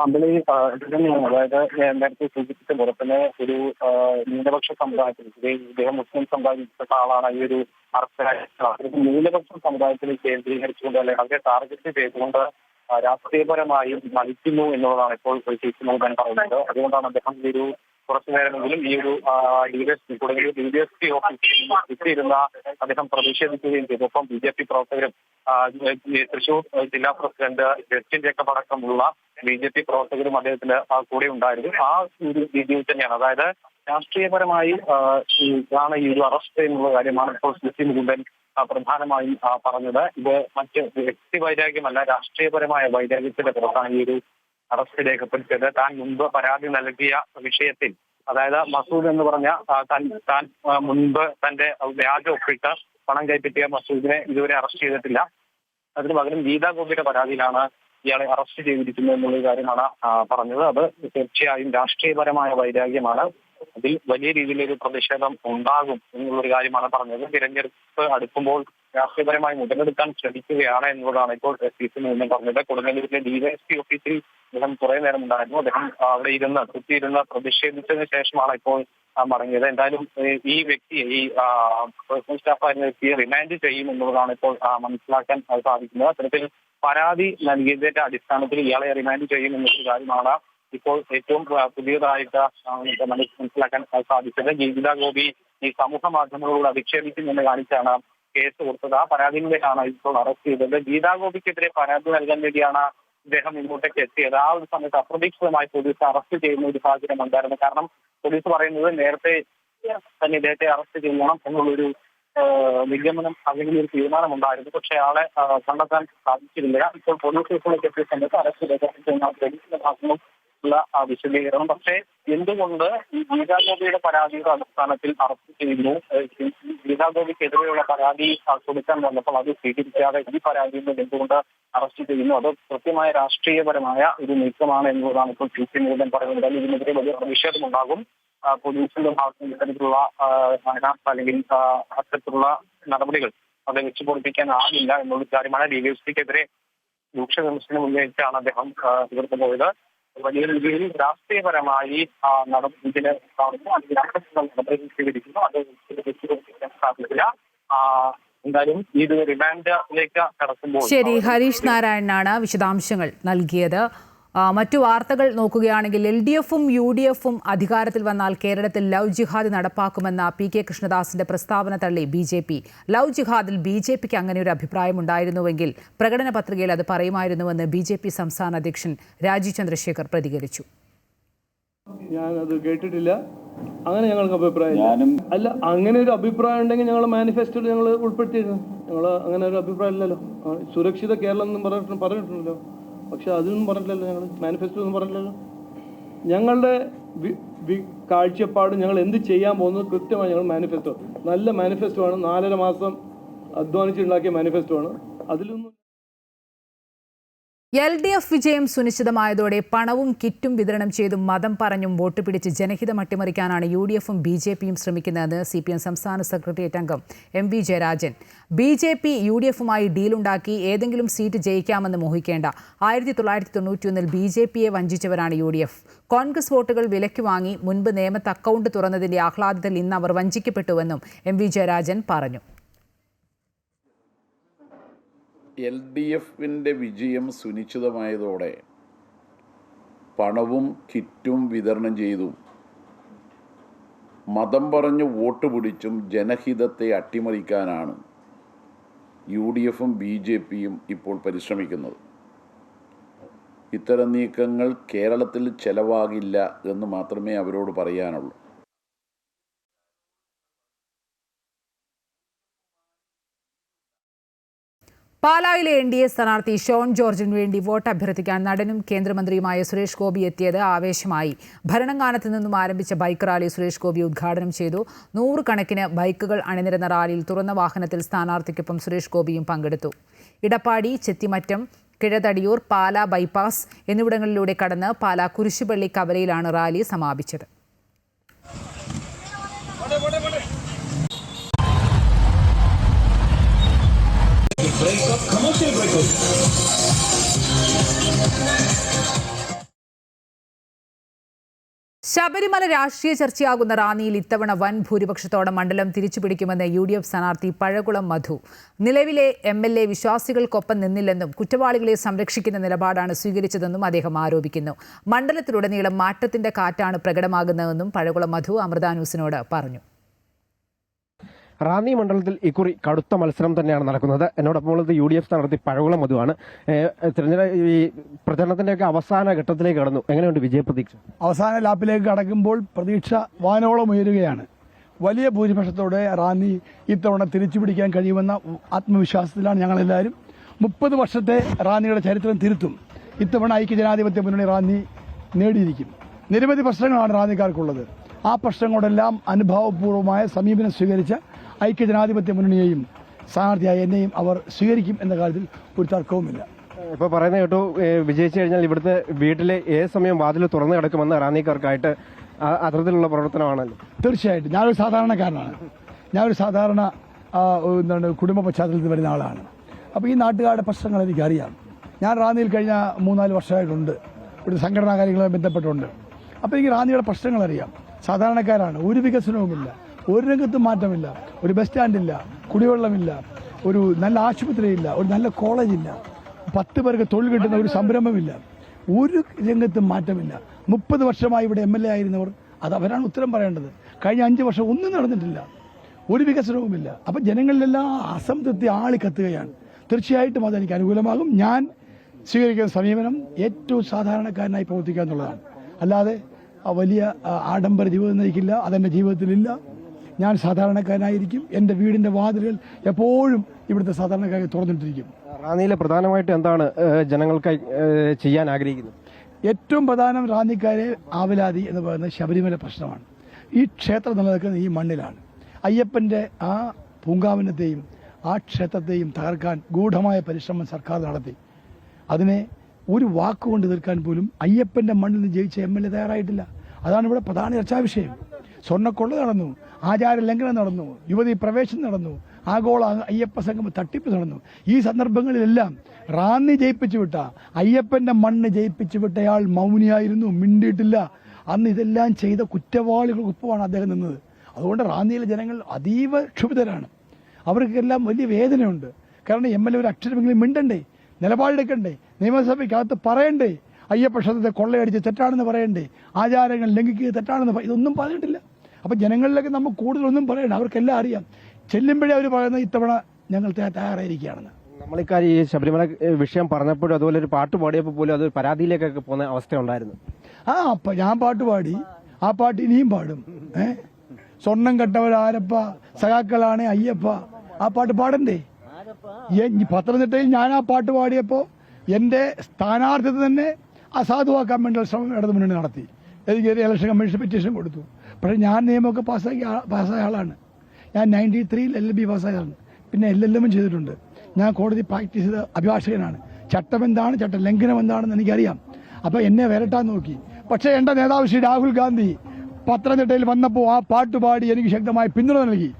അതായത് നേരത്തെ സൂചിപ്പിച്ച പോലെ തന്നെ ഒരു ന്യൂനപക്ഷ സമുദായത്തിൽ, ഇദ്ദേഹം മുസ്ലിം സമുദായത്തിൽപ്പെട്ട ആളാണ് ഈ ഒരു അറസ്റ്റിലായത്. ന്യൂനപക്ഷ സമുദായത്തിൽ കേന്ദ്രീകരിച്ചുകൊണ്ട് അല്ലെങ്കിൽ അവരെ ടാർഗറ്റ് ചെയ്തുകൊണ്ട് രാഷ്ട്രീയപരമായും നയിക്കുന്നു എന്നുള്ളതാണ് ഇപ്പോൾ CC മുകുന്ദൻ പറയുന്നത്. അതുകൊണ്ടാണ് അദ്ദേഹം ഈ ഒരു കുറച്ചു നേരമെങ്കിലും ഈ ഒരു DYSP ഓഫീസിൽ എത്തിയിരുന്ന അദ്ദേഹം പ്രതിഷേധിക്കുകയും ചെയ്തു. ഒപ്പം BJP പ്രവർത്തകരും തൃശൂർ ജില്ലാ പ്രസിഡന്റ് ജസ്റ്റിൻ ജേക്കബ് അടക്കമുള്ള BJP പ്രവർത്തകരും അദ്ദേഹത്തിന് കൂടെ ഉണ്ടായിരുന്നു. ആ ഒരു രീതിയിൽ തന്നെയാണ്, അതായത് രാഷ്ട്രീയപരമായി ആണ് ഈ ഒരു അറസ്റ്റ് എന്നുള്ള കാര്യമാണ് ഇപ്പോൾ CC മുകുന്ദൻ പ്രധാനമായും പറഞ്ഞത്. ഇത് മറ്റ് വ്യക്തി വൈരാഗ്യമല്ല, രാഷ്ട്രീയപരമായ വൈരാഗ്യത്തിന്റെ പുറത്താണ് ഈ ഒരു അറസ്റ്റ് രേഖപ്പെടുത്തിയത്. താൻ മുൻപ് പരാതി നൽകിയ വിഷയത്തിൽ, അതായത് മസൂദ് എന്ന് പറഞ്ഞ താൻ മുൻപ് തന്റെ വ്യാജ ഒപ്പിട്ട് പണം കൈപ്പറ്റിയ മസൂദിനെ ഇതുവരെ അറസ്റ്റ് ചെയ്തിട്ടില്ല. അതിന് പകരം ഗീതാഗോപിയുടെ പരാതിയിലാണ് ഇയാളെ അറസ്റ്റ് ചെയ്തിരിക്കുന്നത് എന്നുള്ള കാര്യമാണ് പറഞ്ഞത്. അത് തീർച്ചയായും രാഷ്ട്രീയപരമായ വൈരാഗ്യമാണ്. അതിൽ വലിയ രീതിയിലൊരു പ്രതിഷേധം ഉണ്ടാകും എന്നുള്ളൊരു കാര്യമാണ് പറഞ്ഞത്. തിരഞ്ഞെടുപ്പ് അടുക്കുമ്പോൾ രാഷ്ട്രീയപരമായി മുതലെടുക്കാൻ ശ്രമിക്കുകയാണ് എന്നുള്ളതാണ് ഇപ്പോൾ SPC മുന്നേ പറഞ്ഞത്. കൊടുങ്ങല്ലൂരിലെ DYSP ഓഫീസിൽ അദ്ദേഹം കുറെ നേരം ഉണ്ടായിരുന്നു. അദ്ദേഹം അവിടെ കുത്തിയിരുന്ന് പ്രതിഷേധിച്ചതിന് ശേഷമാണ് ഇപ്പോൾ മടങ്ങിയത്. എന്തായാലും ഈ വ്യക്തിയെ, ഈ പേഴ്സണൽ സ്റ്റാഫായിരുന്ന വ്യക്തിയെ റിമാൻഡ് ചെയ്യും എന്നുള്ളതാണ് ഇപ്പോൾ മനസ്സിലാക്കാൻ സാധിക്കുന്നത്. അത്തരത്തിൽ പരാതി നൽകിയതിന്റെ അടിസ്ഥാനത്തിൽ ഇയാളെ റിമാൻഡ് ചെയ്യും എന്നൊരു കാര്യമാണ് ഇപ്പോൾ ഏറ്റവും പുതിയതായിട്ട് മനസ്സിലാക്കാൻ സാധിച്ചത്. ഗീത ഗോപി ഈ സമൂഹ മാധ്യമങ്ങളോട് അധിക്ഷേപിക്കുമെന്ന് കാണിച്ചാണ് കേസ് കൊടുത്തത്. ആ പരാതിയിലാണ് ഇപ്പോൾ അറസ്റ്റ് ചെയ്തത്. ഗീതാ ഗോപിക്കെതിരെ പരാതി നൽകാൻ വേണ്ടിയാണ് ഇദ്ദേഹം ഇങ്ങോട്ടേക്ക് എത്തിയത്. ആ ഒരു സമയത്ത് അപ്രതീക്ഷിതമായി പോലീസ് അറസ്റ്റ് ചെയ്യുന്ന ഒരു സാഹചര്യം ഉണ്ടായിരുന്നു. കാരണം പോലീസ് പറയുന്നത് നേരത്തെ തന്നെ ഇദ്ദേഹത്തെ അറസ്റ്റ് ചെയ്യണം എന്നുള്ളൊരു നിഗമനം അല്ലെങ്കിൽ ഒരു തീരുമാനമുണ്ടായിരുന്നു. പക്ഷേ ആളെ കണ്ടെത്താൻ സാധിച്ചിരുന്നില്ല. ഇപ്പോൾ പോലീസ് സ്റ്റേഷനിലേക്ക് എത്തിയ സമയത്ത് അറസ്റ്റ് ഉള്ള വിശദീകരണം. പക്ഷേ എന്തുകൊണ്ട് ഈ ഗീതാ ഗോപിയുടെ പരാതിയുടെ അടിസ്ഥാനത്തിൽ അറസ്റ്റ് ചെയ്യുന്നു? ഗീതാ ഗോപിക്കെതിരെയുള്ള പരാതി കൊടുക്കാൻ വന്നപ്പോൾ അത് സ്വീകരിക്കാതെ ഈ പരാതിയിൽ നിന്ന് എന്തുകൊണ്ട് അറസ്റ്റ് ചെയ്യുന്നു? അത് കൃത്യമായ രാഷ്ട്രീയപരമായ ഒരു നീക്കമാണ് എന്നുള്ളതാണ് ഇപ്പോൾ CC മുഴുവൻ പറയുന്നത്. ഇതിനെതിരെ വലിയ പ്രതിഷേധമുണ്ടാകും. പോലീസിന്റെ ഭാഗത്ത് ഇത്തരത്തിലുള്ള അല്ലെങ്കിൽ അത്തരത്തിലുള്ള നടപടികൾ അത് വെച്ചു പൊടിപ്പിക്കാനാകില്ല എന്നുള്ള കാര്യമാണ്. DYSPക്കെതിരെ രൂക്ഷ വിമർശനം ഉന്നയിച്ചാണ് അദ്ദേഹം ഇവിടുത്തെ പോയത്. വലിയ രീതിയിൽ രാഷ്ട്രീയപരമായി ഇതിനെ നടപടി സ്വീകരിക്കുന്നു. അത് വെച്ചു പൊടിപ്പിക്കാൻ സാധിക്കില്ല. എന്തായാലും ഇത് റിമാൻഡിലേക്ക് കടക്കുമ്പോൾ. ശരി, ഹരീഷ് നാരായണനാണ് വിശദാംശങ്ങൾ നൽകിയത്. മറ്റു വാർത്തകൾ നോക്കുകയാണെങ്കിൽ LDFും UDFും അധികാരത്തിൽ വന്നാൽ കേരളത്തിൽ ലവ് ജിഹാദ് നടപ്പാക്കുമെന്ന PK കൃഷ്ണദാസിന്റെ പ്രസ്താവന തള്ളി BJP. ലവ് ജിഹാദിൽ BJPക്ക് അങ്ങനെ ഒരു അഭിപ്രായം ഉണ്ടായിരുന്നുവെങ്കിൽ പ്രകടന പത്രികയിൽ അത് പറയുമായിരുന്നുവെന്ന് BJP സംസ്ഥാന അധ്യക്ഷൻ രാജീവ് ചന്ദ്രശേഖർ പ്രതികരിച്ചു. ഞാനത് കേട്ടിട്ടില്ല. അങ്ങനെ ഞങ്ങൾക്ക് അഭിപ്രായം അല്ല. അങ്ങനെ ഒരു അഭിപ്രായം ഉണ്ടെങ്കിൽ ഞങ്ങൾ മാനിഫെസ്റ്റോയിൽ ഞങ്ങൾ ഉൾപ്പെടുത്തിയിരുന്നു. ഞങ്ങൾ അങ്ങനെ ഒരു അഭിപ്രായം ഇല്ലല്ലോ. സുരക്ഷിത കേരളം എന്നും പറഞ്ഞിട്ടുണ്ടല്ലോ. പക്ഷെ അതിനൊന്നും പറഞ്ഞില്ലല്ലോ. ഞങ്ങൾ മാനിഫെസ്റ്റോ ഒന്നും പറഞ്ഞില്ലല്ലോ. ഞങ്ങളുടെ കാഴ്ചപ്പാട്, ഞങ്ങൾ എന്ത് ചെയ്യാൻ പോകുന്നത് കൃത്യമായി ഞങ്ങൾ മാനിഫെസ്റ്റോ, നല്ല മാനിഫെസ്റ്റോ ആണ്. 4.5 മാസം അധ്വാനിച്ചുണ്ടാക്കിയ മാനിഫെസ്റ്റോ ആണ്. അതിലൊന്നും LDF വിജയം സുനിശ്ചിതമായതോടെ പണവും കിറ്റും വിതരണം ചെയ്തും മതം പറഞ്ഞും വോട്ട് പിടിച്ച് ജനഹിതം അട്ടിമറിക്കാനാണ് UDFും BJPയും ശ്രമിക്കുന്നതെന്ന് CPM സംസ്ഥാന സെക്രട്ടേറിയറ്റ് അംഗം MV ജയരാജൻ. BJP UDFുമായി ഡീലുണ്ടാക്കി ഏതെങ്കിലും സീറ്റ് ജയിക്കാമെന്ന് മോഹിക്കേണ്ട. 1991 BJPയെ വഞ്ചിച്ചവരാണ് UDF. കോൺഗ്രസ് വോട്ടുകൾ വിലയ്ക്ക് വാങ്ങി മുൻപ് നേമത്ത് അക്കൗണ്ട് തുറന്നതിന്റെ ആഹ്ലാദത്തിൽ ഇന്ന് അവർ വഞ്ചിക്കപ്പെട്ടുവെന്നും MV ജയരാജൻ പറഞ്ഞു. LDFിൻ്റെ വിജയം സുനിശ്ചിതമായതോടെ പണവും കിറ്റും വിതരണം ചെയ്തും മതം പറഞ്ഞ് വോട്ട് പിടിച്ചും ജനഹിതത്തെ അട്ടിമറിക്കാനാണ് UDFും BJPയും ഇപ്പോൾ പരിശ്രമിക്കുന്നത്. ഇത്തരം നീക്കങ്ങൾ കേരളത്തിൽ ചെലവാകില്ല എന്ന് മാത്രമേ അവരോട് പറയാനുള്ളൂ. പാലായിലെ NDA സ്ഥാനാർത്ഥി ഷോൺ ജോർജിന് വേണ്ടി വോട്ട് അഭ്യർത്ഥിക്കാൻ നടനും കേന്ദ്രമന്ത്രിയുമായ സുരേഷ് ഗോപി എത്തിയത് ആവേശമായി. ഭരണങ്ങാനത്ത് നിന്നും ആരംഭിച്ച ബൈക്ക് റാലി സുരേഷ് ഗോപി ഉദ്ഘാടനം ചെയ്തു. 100 കണക്കിന് ബൈക്കുകൾ അണിനിരന്ന റാലിയിൽ തുറന്ന വാഹനത്തിൽ സ്ഥാനാർത്ഥിക്കൊപ്പം സുരേഷ് ഗോപിയും പങ്കെടുത്തു. ഇടപ്പാടി, ചെത്തിമറ്റം, കിഴതടിയൂർ, പാലാ ബൈപ്പാസ് എന്നിവിടങ്ങളിലൂടെ കടന്ന് പാലാ കുരിശുപള്ളി കവലയിലാണ് റാലി സമാപിച്ചത്. ശബരിമല രാഷ്ട്രീയ ചർച്ചയാകുന്ന റാന്നിയിൽ ഇത്തവണ വൻ ഭൂരിപക്ഷത്തോടെ മണ്ഡലം തിരിച്ചുപിടിക്കുമെന്ന് UDF സ്ഥാനാർത്ഥി പഴകുളം മധു. നിലവിലെ MLA വിശ്വാസികൾക്കൊപ്പം നിന്നില്ലെന്നും കുറ്റവാളികളെ സംരക്ഷിക്കുന്ന നിലപാടാണ് സ്വീകരിച്ചതെന്നും അദ്ദേഹം ആരോപിക്കുന്നു. മണ്ഡലത്തിലുടനീളം മാറ്റത്തിന്റെ കാറ്റാണ് പ്രകടമാകുന്നതെന്നും പഴകുളം മധു അമൃത ന്യൂസിനോട് പറഞ്ഞു. റാന്നി മണ്ഡലത്തിൽ ഇക്കുറി കടുത്ത മത്സരം തന്നെയാണ് നടക്കുന്നത്. എന്നോടൊപ്പം UDF സ്ഥാനാർത്ഥി പഴകുളം മധുവാണ്. ഈ പ്രചരണത്തിന്റെയൊക്കെ അവസാന ഘട്ടത്തിലേക്ക് കടന്നു. എങ്ങനെയുണ്ട് വിജയപ്രതീക്ഷ? അവസാന ലാപ്പിലേക്ക് കടക്കുമ്പോൾ പ്രതീക്ഷ വാനോളം ഉയരുകയാണ്. വലിയ ഭൂരിപക്ഷത്തോടെ റാന്നി ഇത്തവണ തിരിച്ചു പിടിക്കാൻ കഴിയുമെന്ന ആത്മവിശ്വാസത്തിലാണ് ഞങ്ങളെല്ലാവരും. 30 വർഷത്തെ റാന്നിയുടെ ചരിത്രം തിരുത്തും. ഇത്തവണ ഐക്യജനാധിപത്യ മുന്നണി റാന്നി നേടിയിരിക്കും. നിരവധി പ്രശ്നങ്ങളാണ് റാന്നിക്കാർക്കുള്ളത്. ആ പ്രശ്നങ്ങളോടെല്ലാം അനുഭാവപൂർവമായ സമീപനം സ്വീകരിച്ച ഐക്യജനാധിപത്യ മുന്നണിയെയും സ്ഥാനാർത്ഥിയായ എന്നെയും അവർ സ്വീകരിക്കും എന്ന കാര്യത്തിൽ ഒരു തർക്കവുമില്ല. ഇപ്പോൾ പറയുന്നത് കേട്ടു, വിജയിച്ചു കഴിഞ്ഞാൽ ഇവിടുത്തെ വീട്ടിലെ ഏത് സമയം വാതിൽ തുറന്നു കിടക്കുമെന്ന് റാന്നിക്കാർക്കായിട്ട് അത്തരത്തിലുള്ള പ്രവർത്തനമാണല്ലോ. തീർച്ചയായിട്ടും ഞാനൊരു സാധാരണക്കാരനാണ്. ഞാനൊരു സാധാരണ കുടുംബ പശ്ചാത്തലത്തിൽ വരുന്ന ആളാണ്. അപ്പോൾ ഈ നാട്ടുകാരുടെ പ്രശ്നങ്ങൾ എനിക്കറിയാം. ഞാൻ റാന്നിയിൽ കഴിഞ്ഞ 3-4 വർഷമായിട്ടുണ്ട്. ഇവിടുത്തെ സംഘടനാ കാര്യങ്ങളുമായി ബന്ധപ്പെട്ടുണ്ട്. അപ്പോൾ എനിക്ക് റാന്നിയുടെ പ്രശ്നങ്ങൾ അറിയാം. സാധാരണക്കാരാണ്. ഒരു വികസനവുമില്ല, ഒരു രംഗത്തും മാറ്റമില്ല, ഒരു ബസ് സ്റ്റാൻഡില്ല, കുടിവെള്ളമില്ല, ഒരു നല്ല ആശുപത്രിയില്ല, ഒരു നല്ല കോളേജില്ല, 10 പേർക്ക് തൊഴിൽ കിട്ടുന്ന ഒരു സംരംഭമില്ല, ഒരു രംഗത്തും മാറ്റമില്ല. 30 വർഷമായി ഇവിടെ MLA ആയിരുന്നവർ അവരാണ് ഉത്തരം പറയേണ്ടത്. കഴിഞ്ഞ 5 വർഷം ഒന്നും നടന്നിട്ടില്ല, ഒരു വികസനവുമില്ല. അപ്പം ജനങ്ങളിലെല്ലാം അസംതൃപ്തി ആളിക്കത്തുകയാണ്. തീർച്ചയായിട്ടും അതെനിക്ക് അനുകൂലമാകും. ഞാൻ സ്വീകരിക്കുന്ന സമീപനം ഏറ്റവും സാധാരണക്കാരനായി പ്രവർത്തിക്കുക എന്നുള്ളതാണ്. അല്ലാതെ വലിയ ആഡംബര ജീവിതം നയിക്കില്ല, അതെൻ്റെ ജീവിതത്തിലില്ല. ഞാൻ സാധാരണക്കാരനായിരിക്കും. എൻ്റെ വീടിൻ്റെ വാതിലുകൾ എപ്പോഴും ഇവിടുത്തെ സാധാരണക്കാരെ തുറന്നിട്ടിരിക്കും. റാന്നിയിലെ പ്രധാനമായിട്ട് എന്താണ് ജനങ്ങൾക്കായി ചെയ്യാൻ ആഗ്രഹിക്കുന്നത്? ഏറ്റവും പ്രധാനം റാന്നിക്കാരെ ആവലാതി എന്ന് പറയുന്നത് ശബരിമല പ്രശ്നമാണ്. ഈ ക്ഷേത്രം നിലനിൽക്കുന്നത് ഈ മണ്ണിലാണ്. അയ്യപ്പൻ്റെ ആ പൂങ്കാവനത്തെയും ആ ക്ഷേത്രത്തെയും തകർക്കാൻ ഗൂഢമായ പരിശ്രമം സർക്കാർ നടത്തി. അതിനെ ഒരു വാക്കുകൊണ്ട് തീർക്കാൻ പോലും അയ്യപ്പൻ്റെ മണ്ണിൽ നിന്ന് ജയിച്ച MLA തയ്യാറായിട്ടില്ല. അതാണ് ഇവിടെ പ്രധാന ചർച്ചാ വിഷയം. സ്വർണ്ണക്കൊള്ള നടന്നു, ആചാര ലംഘനം നടന്നു, യുവതി പ്രവേശനം നടന്നു, ആഗോള അയ്യപ്പ സംഗമ തട്ടിപ്പ് നടന്നു. ഈ സന്ദർഭങ്ങളിലെല്ലാം റാന്നി ജയിപ്പിച്ചു വിട്ട, അയ്യപ്പൻ്റെ മണ്ണ് ജയിപ്പിച്ചു വിട്ടയാൾ മൗനിയായിരുന്നു, മിണ്ടിയിട്ടില്ല. അന്ന് ഇതെല്ലാം ചെയ്ത കുറ്റവാളികൾക്കൊപ്പമാണ് അദ്ദേഹം നിന്നത്. അതുകൊണ്ട് റാന്നിയിലെ ജനങ്ങൾ അതീവ ക്ഷുഭിതരാണ്. അവർക്കെല്ലാം വലിയ വേദനയുണ്ട്. കാരണം MLA ഒരു അക്ഷരമെങ്കിലും മിണ്ടണ്ടേ, നിലപാടെടുക്കണ്ടേ, നിയമസഭയ്ക്കകത്ത് പറയണ്ടേ, അയ്യപ്പ ക്ഷേത്രത്തെ കൊള്ളയടിച്ച് തെറ്റാണെന്ന് പറയണ്ടേ, ആചാരങ്ങൾ ലംഘിക്കുക തെറ്റാണെന്ന് ഇതൊന്നും പറഞ്ഞിട്ടില്ല. അപ്പം ജനങ്ങളിലേക്ക് നമ്മൾ കൂടുതലൊന്നും പറയണ്ട, അവർക്കെല്ലാം അറിയാം. ചെല്ലുമ്പോഴേ അവർ പറയുന്നത് ഇത്തവണ ഞങ്ങൾ തയ്യാറായിരിക്കുകയാണെന്ന്. നമ്മളിക്കാര്യം ഈ ശബരിമല വിഷയം പറഞ്ഞപ്പോഴും അതുപോലെ ഒരു പാട്ട് പാടിയപ്പോൾ പോലും അതൊരു പരാതിയിലേക്കൊക്കെ പോകുന്ന അവസ്ഥ ഉണ്ടായിരുന്നു. ഞാൻ പാട്ട് പാടി, ആ പാട്ട് ഇനിയും പാടും. സ്വർണം കെട്ടവരാരപ്പ, സഖാക്കളാണ് അയ്യപ്പ, ആ പാട്ട് പാടണ്ടേ? പത്തനംതിട്ടയിൽ ഞാൻ ആ പാട്ട് പാടിയപ്പോൾ എൻ്റെ സ്ഥാനാർത്ഥിത്വം തന്നെ അസാധുവാക്കാൻ വേണ്ടിയുള്ള ശ്രമം ഇടതു മുന്നണി നടത്തി. എനിക്ക് ഇലക്ഷൻ കമ്മീഷൻ പെറ്റീഷൻ കൊടുത്തു. പക്ഷേ ഞാൻ നിയമമൊക്കെ പാസ്സായ ആളാണ്. ഞാൻ 93 LLB പാസ്സായതാണ്. പിന്നെ LLM ചെയ്തിട്ടുണ്ട്. ഞാൻ കോടതി പ്രാക്ടീസ് ചെയ്ത അഭിഭാഷകനാണ്. ചട്ടം എന്താണ്, ചട്ട ലംഘനം എന്താണെന്ന് എനിക്കറിയാം. അപ്പോൾ എന്നെ വരട്ടാൻ നോക്കി. പക്ഷേ എൻ്റെ നേതാവ് ശ്രീ രാഹുൽ ഗാന്ധി പത്തനംതിട്ടയിൽ വന്നപ്പോൾ ആ പാട്ട് പാടി എനിക്ക് ശക്തമായി പിന്തുണ നൽകി.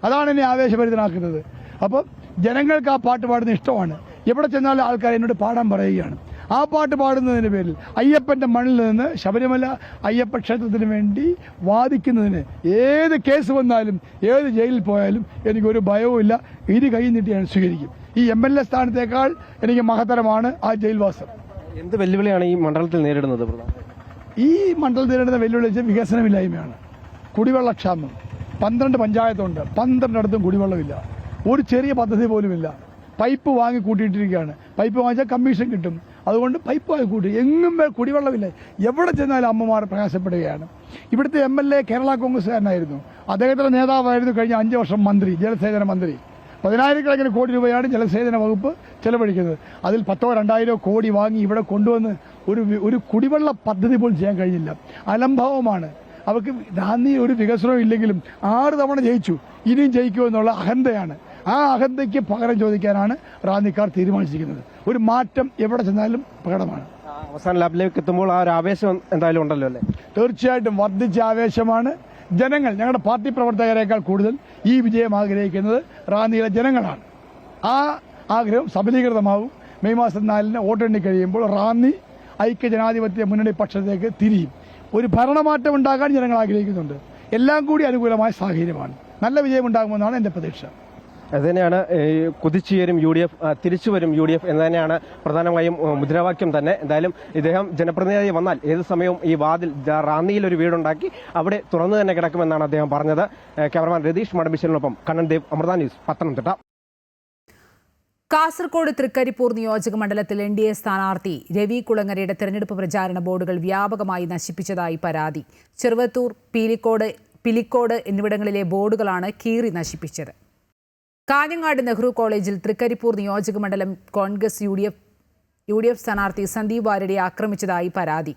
അതാണ് എന്നെ ആവേശഭരിതനാക്കുന്നത്. അപ്പം ജനങ്ങൾക്ക് ആ പാട്ട് പാടുന്ന ഇഷ്ടമാണ്. എവിടെ ചെന്നാലും ആൾക്കാർ എന്നോട് പാടാൻ പറയുകയാണ്. ആ പാട്ട് പാടുന്നതിന് പേരിൽ അയ്യപ്പൻ്റെ മണ്ണിൽ നിന്ന് ശബരിമല അയ്യപ്പ ക്ഷേത്രത്തിന് വേണ്ടി വാദിക്കുന്നതിന് ഏത് കേസ് വന്നാലും ഏത് ജയിലിൽ പോയാലും എനിക്കൊരു ഭയവും ഇല്ല. ഇരു കൈ നീട്ടി ഞാൻ സ്വീകരിക്കും. ഈ MLA സ്ഥാനത്തേക്കാൾ എനിക്ക് മഹത്തരമാണ് ആ ജയിൽവാസം. എന്ത് വെല്ലുവിളിയാണ് ഈ മണ്ഡലത്തിൽ നേരിടുന്നത്? ഈ മണ്ഡലത്തിൽ നേരിടുന്ന വെല്ലുവിളി വെച്ചാൽ വികസനമില്ലായ്മയാണ്. കുടിവെള്ളക്ഷാമം. 12 പഞ്ചായത്തുണ്ട്, 12 കുടിവെള്ളമില്ല. ഒരു ചെറിയ പദ്ധതി പോലുമില്ല. പൈപ്പ് വാങ്ങി കൂട്ടിയിട്ടിരിക്കുകയാണ്. പൈപ്പ് വാങ്ങിച്ചാൽ കമ്മീഷൻ കിട്ടും. അതുകൊണ്ട് പൈപ്പ് വാങ്ങി കൂട്ടി. എങ്ങും കുടിവെള്ളമില്ല. എവിടെ ചെന്നാലും അമ്മമാർ പ്രയാസപ്പെടുകയാണ്. ഇവിടുത്തെ MLA കേരള കോൺഗ്രസ്സുകാരനായിരുന്നു. അദ്ദേഹത്തിൻ്റെ നേതാവായിരുന്നു കഴിഞ്ഞ 5 വർഷം മന്ത്രി, ജലസേചന മന്ത്രി. 10,000-കണക്കിന് കോടി രൂപയാണ് ജലസേചന വകുപ്പ് ചെലവഴിക്കുന്നത്. അതിൽ 10-2,000 കോടി വാങ്ങി ഇവിടെ കൊണ്ടുവന്ന് ഒരു കുടിവെള്ള പദ്ധതി പോലും ചെയ്യാൻ കഴിഞ്ഞില്ല. അലംഭാവമാണ്. അവർക്ക് റാന്നി ഒരു വികസനവും ഇല്ലെങ്കിലും 6 തവണ ജയിച്ചു, ഇനിയും ജയിക്കുമെന്നുള്ള അഹന്തയാണ്. ആ അഹന്തയ്ക്ക് പകരം ചോദിക്കാനാണ് റാന്നിക്കാർ തീരുമാനിച്ചിരിക്കുന്നത്. ഒരു മാറ്റം എവിടെ ചെന്നാലും പ്രകടമാണ്. അവസാന ലാബിലേക്ക് എത്തുമ്പോൾ ആ ഒരു ആവേശം എന്തായാലും ഉണ്ടല്ലോ അല്ലേ? തീർച്ചയായിട്ടും വർദ്ധിച്ച ആവേശമാണ്. ജനങ്ങൾ, ഞങ്ങളുടെ പാർട്ടി പ്രവർത്തകരെക്കാൾ കൂടുതൽ ഈ വിജയം ആഗ്രഹിക്കുന്നത് റാന്നിയിലെ ജനങ്ങളാണ്. ആ ആഗ്രഹം സഫലീകൃതമാവും. മെയ് മാസം 4-ന് വോട്ടെണ്ണി കഴിയുമ്പോൾ റാന്നി ഐക്യജനാധിപത്യ മുന്നണി പക്ഷത്തേക്ക് തിരിയും. ഒരു ഭരണമാറ്റം ഉണ്ടാകാൻ ജനങ്ങൾ ആഗ്രഹിക്കുന്നുണ്ട്. എല്ലാം കൂടി അനുകൂലമായ സാഹചര്യമാണ്. നല്ല വിജയം ഉണ്ടാകുമെന്നാണ് എൻ്റെ പ്രതീക്ഷ. അതുതന്നെയാണ് കുതിച്ചുയരും UDF, തിരിച്ചുവരും UDF എന്ന് തന്നെയാണ് പ്രധാനമായും മുദ്രാവാക്യം തന്നെ. എന്തായാലും ഇദ്ദേഹം ജനപ്രതിനിധി വന്നാൽ ഏത് സമയവും ഈ വാതിൽ റാന്നിയിൽ ഒരു വീടുണ്ടാക്കി അവിടെ തുറന്നു തന്നെ കിടക്കുമെന്നാണ് അദ്ദേഹം പറഞ്ഞത്. ക്യാമറമാൻ രതീഷ് മടമ്പിശ്ശേരിനൊപ്പം കണ്ണൻ ദേവ്, അമൃത ന്യൂസ്, പത്തനംതിട്ട. കാസർഗോഡ് തൃക്കരിപ്പൂർ നിയോജക മണ്ഡലത്തിൽ NDA സ്ഥാനാർത്ഥി രവി കുളങ്ങരയുടെ തെരഞ്ഞെടുപ്പ് പ്രചാരണ ബോർഡുകൾ വ്യാപകമായി നശിപ്പിച്ചതായി പരാതി. ചെറുവത്തൂർ, പിലിക്കോട് എന്നിവിടങ്ങളിലെ ബോർഡുകളാണ് കീറി നശിപ്പിച്ചത്. കാഞ്ഞങ്ങാട് നെഹ്റു കോളേജിൽ തൃക്കരിപ്പൂർ നിയോജക മണ്ഡലം കോൺഗ്രസ് UDF സ്ഥാനാർത്ഥി സന്ദീപ് വാര്യരെ ആക്രമിച്ചതായി പരാതി.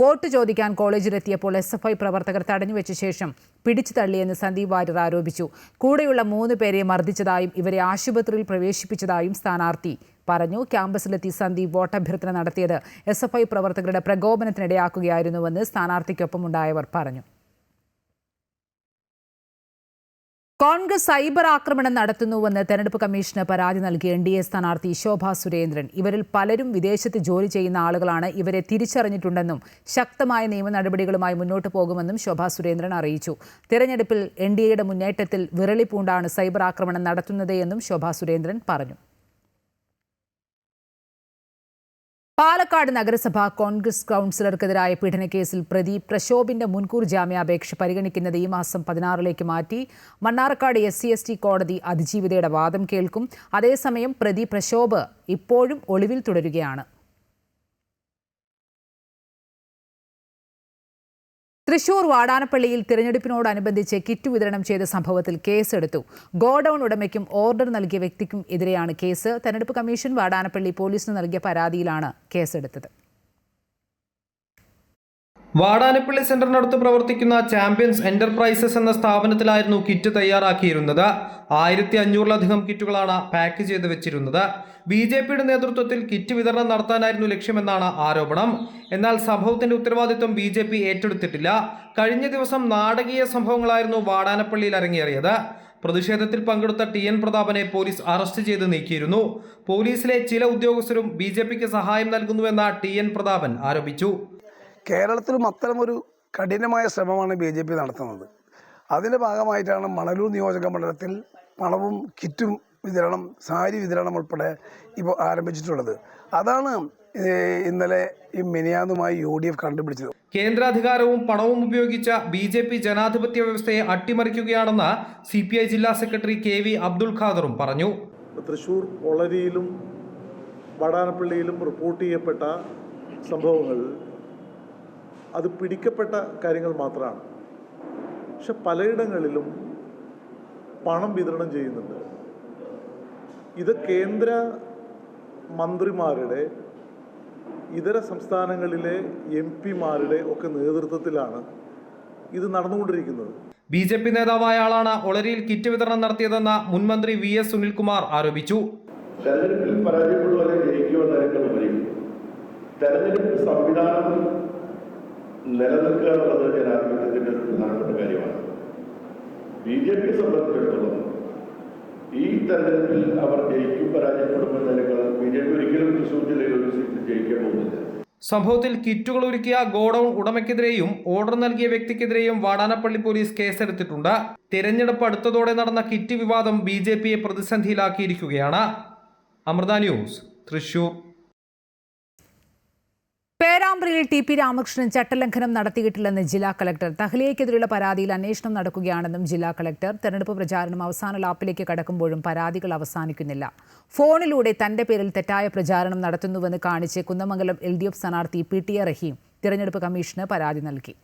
വോട്ട് ചോദിക്കാൻ കോളേജിലെത്തിയപ്പോൾ SFI പ്രവർത്തകർ തടഞ്ഞുവെച്ച ശേഷം പിടിച്ചു തള്ളിയെന്ന് സന്ദീപ് വാര്യർ ആരോപിച്ചു. കൂടെയുള്ള 3 പേരെ മർദ്ദിച്ചതായും ഇവരെ ആശുപത്രിയിൽ പ്രവേശിപ്പിച്ചതായും സ്ഥാനാർത്ഥി പറഞ്ഞു. ക്യാമ്പസിലെത്തി സന്ദീപ് വോട്ടഭ്യർത്ഥന നടത്തിയത് SFI പ്രവർത്തകരുടെ പ്രകോപനത്തിനിടയാക്കുകയായിരുന്നുവെന്ന് സ്ഥാനാർത്ഥിക്കൊപ്പമുണ്ടായവർ പറഞ്ഞു. കോൺഗ്രസ് സൈബർ ആക്രമണം നടത്തുന്നുവെന്ന് തെരഞ്ഞെടുപ്പ് കമ്മീഷന് പരാതി നൽകിയ NDA സ്ഥാനാർത്ഥി ശോഭാ സുരേന്ദ്രൻ. ഇവരിൽ പലരും വിദേശത്ത് ജോലി ചെയ്യുന്ന ആളുകളാണ്. ഇവരെ തിരിച്ചറിഞ്ഞിട്ടുണ്ടെന്നും ശക്തമായ നിയമ നടപടികളുമായി മുന്നോട്ട് പോകുമെന്നും ശോഭാ സുരേന്ദ്രൻ അറിയിച്ചു. തെരഞ്ഞെടുപ്പിൽ NDAയുടെ മുന്നേറ്റത്തിൽ വിറളി പൂണ്ടാണ് സൈബർ ആക്രമണം നടത്തുന്നത് എന്നും ശോഭാ സുരേന്ദ്രൻ പറഞ്ഞു. പാലക്കാട് നഗരസഭ കോൺഗ്രസ് കൗൺസിലർക്കെതിരായ പീഡനക്കേസിൽ പ്രതി പ്രശോഭിന്റെ മുൻകൂർ ജാമ്യാപേക്ഷ പരിഗണിക്കുന്നത് ഈ മാസം 16 മാറ്റി. മണ്ണാർക്കാട് SC/ST കോടതി അതിജീവിതയുടെ വാദം കേൾക്കും. അതേസമയം പ്രതി പ്രശോഭ് ഇപ്പോഴും ഒളിവിൽ തുടരുകയാണ്. തൃശൂർ വാടാനപ്പള്ളിയിൽ തിരഞ്ഞെടുപ്പിനോടനുബന്ധിച്ച് കിറ്റ് വിതരണം ചെയ്ത സംഭവത്തിൽ കേസെടുത്തു. ഗോഡൌൺ ഉടമയ്ക്കും ഓർഡർ നൽകിയ വ്യക്തിക്കും എതിരെയാണ് കേസ്. തെരഞ്ഞെടുപ്പ് കമ്മീഷൻ വാടാനപ്പള്ളി പോലീസിന് നൽകിയ പരാതിയിലാണ് കേസെടുത്തത്. വാടാനപ്പള്ളി സെന്ററിനടുത്ത് പ്രവർത്തിക്കുന്ന ചാമ്പ്യൻസ് എന്റർപ്രൈസസ് എന്ന സ്ഥാപനത്തിലായിരുന്നു കിറ്റ് തയ്യാറാക്കിയിരുന്നത്. 1500-ലധികം കിറ്റുകളാണ് പാക്ക് ചെയ്ത് വെച്ചിരുന്നത്. BJPയുടെ നേതൃത്വത്തിൽ കിറ്റ് വിതരണം നടത്താനായിരുന്നു ലക്ഷ്യമെന്നാണ് ആരോപണം. എന്നാൽ സംഭവത്തിന്റെ ഉത്തരവാദിത്വം BJP ഏറ്റെടുത്തിട്ടില്ല. കഴിഞ്ഞ ദിവസം നാടകീയ സംഭവങ്ങളായിരുന്നു വാടാനപ്പള്ളിയിൽ അരങ്ങേറിയത്. പ്രതിഷേധത്തിൽ പങ്കെടുത്ത TN പ്രതാപനെ പോലീസ് അറസ്റ്റ് ചെയ്ത് നീക്കിയിരുന്നു. പോലീസിലെ ചില ഉദ്യോഗസ്ഥരും BJPക്ക് സഹായം നൽകുന്നുവെന്ന TN പ്രതാപൻ ആരോപിച്ചു. കേരളത്തിലും അത്തരമൊരു കഠിനമായ ശ്രമമാണ് BJP നടത്തുന്നത്. അതിൻ്റെ ഭാഗമായിട്ടാണ് മണലൂർ നിയോജക മണ്ഡലത്തിൽ പണവും കിറ്റും വിതരണം, സാരി വിതരണം ഉൾപ്പെടെ ഇപ്പോൾ ആരംഭിച്ചിട്ടുള്ളത്. അതാണ് ഇന്നലെ ഈ മിനിയാന്നുമായി UDF കണ്ടുപിടിച്ചത്. കേന്ദ്രാധികാരവും പണവും ഉപയോഗിച്ച BJP ജനാധിപത്യ വ്യവസ്ഥയെ അട്ടിമറിക്കുകയാണെന്ന് CPI ജില്ലാ സെക്രട്ടറി KV അബ്ദുൽ ഖാദറും പറഞ്ഞു. തൃശൂർ ഒളരിയിലും വാടാനപ്പള്ളിയിലും റിപ്പോർട്ട് ചെയ്യപ്പെട്ട സംഭവങ്ങൾ അത് പിടിക്കപ്പെട്ട കാര്യങ്ങൾ മാത്രമാണ്. പക്ഷെ പലയിടങ്ങളിലും പണം വിതരണം ചെയ്യുന്നുണ്ട്. ഇത് കേന്ദ്ര മന്ത്രിമാരുടെ, ഇതര സംസ്ഥാനങ്ങളിലെ MP-മാരുടെ ഒക്കെ നേതൃത്വത്തിലാണ് ഇത് നടന്നുകൊണ്ടിരിക്കുന്നത്. BJP നേതാവായ ആളാണ് ഒളരിയിൽ കിറ്റ് വിതരണം നടത്തിയതെന്ന മുൻമന്ത്രി VS സുനിൽകുമാർ ആരോപിച്ചു. തെരഞ്ഞെടുപ്പിൽ പരാജയപ്പെടുവാനും ജയിക്കുവാനേക്കാളുപരി തെരഞ്ഞെടുപ്പ് സംവിധാനം നിലനിൽക്കുക എന്നുള്ളത് ജനാധിപത്യത്തിന്റെ ഒരു പ്രധാനപ്പെട്ട കാര്യമാണ്. BJPയെ സംബന്ധിച്ചിടത്തോളം ഈ തെരഞ്ഞെടുപ്പിൽ അവർ ജയിക്കും പരാജയപ്പെടുമെന്നതിനേക്കാൾ BJP ഒരിക്കലും തൃശ്ശൂർ ജില്ലയിൽ ഒരു സീറ്റ് ജയിക്കാൻ പോകുന്നില്ല. സംഭവത്തിൽ കിറ്റുകൾ ഒരുക്കിയ ഗോഡൌൺ ഉടമയ്ക്കെതിരെയും ഓർഡർ നൽകിയ വ്യക്തിക്കെതിരെയും വാടാനപ്പള്ളി പോലീസ് കേസെടുത്തിട്ടുണ്ട്. തിരഞ്ഞെടുപ്പ് അടുത്തതോടെ നടന്ന കിറ്റ് വിവാദം BJPയെ പ്രതിസന്ധിയിലാക്കിയിരിക്കുകയാണ്. അമൃത ന്യൂസ്, തൃശൂർ. പേരാമ്പ്രയിൽ TP രാമകൃഷ്ണൻ ചട്ടലംഘനം നടത്തിയിട്ടില്ലെന്ന് ജില്ലാ കളക്ടർ. തഹ്ലിയയ്ക്കെതിരെയുള്ള പരാതിയിൽ അന്വേഷണം നടക്കുകയാണെന്നും ജില്ലാ കളക്ടർ. തെരഞ്ഞെടുപ്പ് പ്രചാരണം അവസാന ലാപ്പിലേക്ക് കടക്കുമ്പോഴും പരാതികൾ അവസാനിക്കുന്നില്ല. ഫോണിലൂടെ തന്റെ പേരിൽ തെറ്റായ പ്രചാരണം നടത്തുന്നുവെന്ന് കാണിച്ച് കുന്നമംഗലം LDF സ്ഥാനാർത്ഥി PT റഹീം തെരഞ്ഞെടുപ്പ് കമ്മീഷന് പരാതി നൽകി.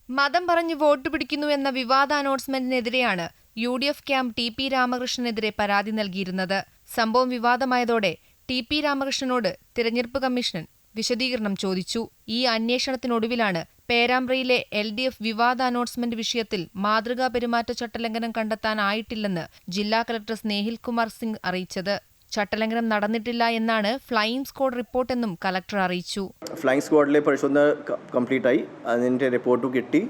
മതം പറഞ്ഞ് വോട്ട് പിടിക്കുന്നുവെന്ന വിവാദ അനൗൺസ്മെന്റിനെതിരെയാണ് UDF ക്യാമ്പ് TP രാമകൃഷ്ണനെതിരെ പരാതി നൽകിയിരുന്നത്. സംഭവം വിവാദമായതോടെ TP രാമകൃഷ്ണനോട് തിരഞ്ഞെടുപ്പ് കമ്മീഷൻ വിശദീകരണം ചോദിച്ചു. ഈ അന്വേഷണത്തിനൊടുവിലാണ് പേരാമ്പ്രയിലെ LDF വിവാദ അനൗൺസ്മെന്റ് വിഷയത്തിൽ മാതൃകാ പെരുമാറ്റച്ചട്ടലംഘനം കണ്ടെത്താനായിട്ടില്ലെന്ന് ജില്ലാ കളക്ടർ സ്നേഹിൽ കുമാർ സിംഗ് അറിയിച്ചത്. ചട്ടലംഘനം നടന്നിട്ടില്ല എന്നാണ് ഫ്ലൈയിങ് സ്ക്വാഡ് റിപ്പോർട്ടെന്നും കളക്ടർ അറിയിച്ചു. ഫ്ലൈയിങ് സ്ക്വാഡിലെ പരിശോധന കംപ്ലീറ്റ് ആയി, അതിൻ്റെ റിപ്പോർട്ട് കിട്ടി.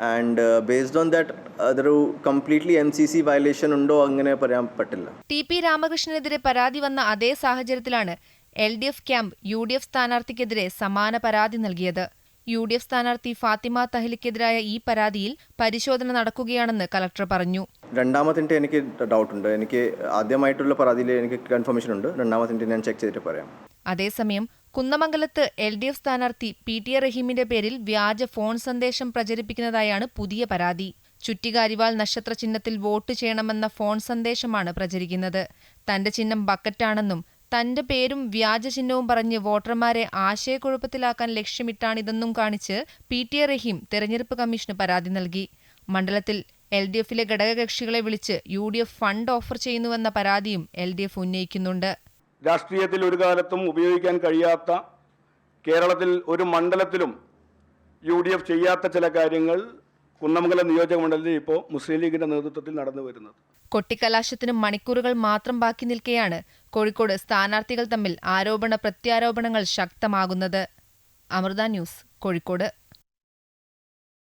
ആൻഡ് ബേസ്ഡ് ഓൺ ദാറ്റ് അതൊരു കംപ്ലീറ്റ്ലി MCC വയലേഷൻ ഉണ്ടോ അങ്ങനെ പറയാൻ പറ്റില്ല. TP രാമകൃഷ്ണനെതിരെ പരാതി വന്ന അതേ സാഹചര്യത്തിലാണ് LDF ക്യാമ്പ് UDF സ്ഥാനാർത്ഥിക്കെതിരെ സമാന പരാതി നൽകിയത്. UDF സ്ഥാനാർത്ഥി ഫാത്തിമ തഹ്ലിക്കെതിരായ ഈ പരാതിയിൽ പരിശോധന നടക്കുകയാണെന്ന് കളക്ടർ പറഞ്ഞു. രണ്ടാമത്തിൻ്റെ എനിക്ക് ഡൗട്ടുണ്ട്. എനിക്ക് ആദ്യമായിട്ടുള്ള പരാതിയിൽ എനിക്ക് കൺഫർമേഷൻ ഉണ്ട്. രണ്ടാമത്തിൻ്റെ ഞാൻ ചെക്ക് ചെയ്തിട്ട് പറയാം. അതേസമയം കുന്നമംഗലത്ത് LDF സ്ഥാനാർത്ഥി PT റഹീമിന്റെ പേരിൽ വ്യാജ ഫോൺ സന്ദേശം പ്രചരിപ്പിക്കുന്നതായാണ് പുതിയ പരാതി. ചുറ്റിക അരിവാൾ നക്ഷത്ര ചിഹ്നത്തിൽ വോട്ട് ചെയ്യണമെന്ന ഫോൺ സന്ദേശമാണ് പ്രചരിക്കുന്നത്. തന്റെ ചിഹ്നം ബക്കറ്റാണെന്നും തന്റെ പേരും വ്യാജ ചിഹ്നവും പറഞ്ഞ് വോട്ടർമാരെ ആശയക്കുഴപ്പത്തിലാക്കാൻ ലക്ഷ്യമിട്ടാണിതെന്നും കാണിച്ച് PT റഹീം തെരഞ്ഞെടുപ്പ് കമ്മീഷന് പരാതി നൽകി. മണ്ഡലത്തിൽ LDFിലെ ഘടകകക്ഷികളെ വിളിച്ച് UDF ഫണ്ട് ഓഫർ ചെയ്യുന്നുവെന്ന പരാതിയും LDF ഉന്നയിക്കുന്നുണ്ട്. രാഷ്ട്രീയത്തിൽ ഒരു കാലത്തും ഉപയോഗിക്കാൻ കഴിയാത്ത, കേരളത്തിൽ ഒരു മണ്ഡലത്തിലും UDF ചെയ്യാത്ത ചില കാര്യങ്ങൾ കുന്നമംഗലം നിയോജക മണ്ഡലത്തിൽ ഇപ്പോൾ മുസ്ലിം ലീഗിന്റെ നേതൃത്വത്തിൽ നടന്നു വരുന്നത്. കൊട്ടിക്കലാശത്തിന് മണിക്കൂറുകൾ മാത്രം ബാക്കി നിൽക്കെയാണ് കോഴിക്കോട് സ്ഥാനാർത്ഥികൾ തമ്മിൽ ആരോപണ പ്രത്യാരോപണങ്ങൾ ശക്തമാകുന്നത്. അമൃത ന്യൂസ്, കോഴിക്കോട്.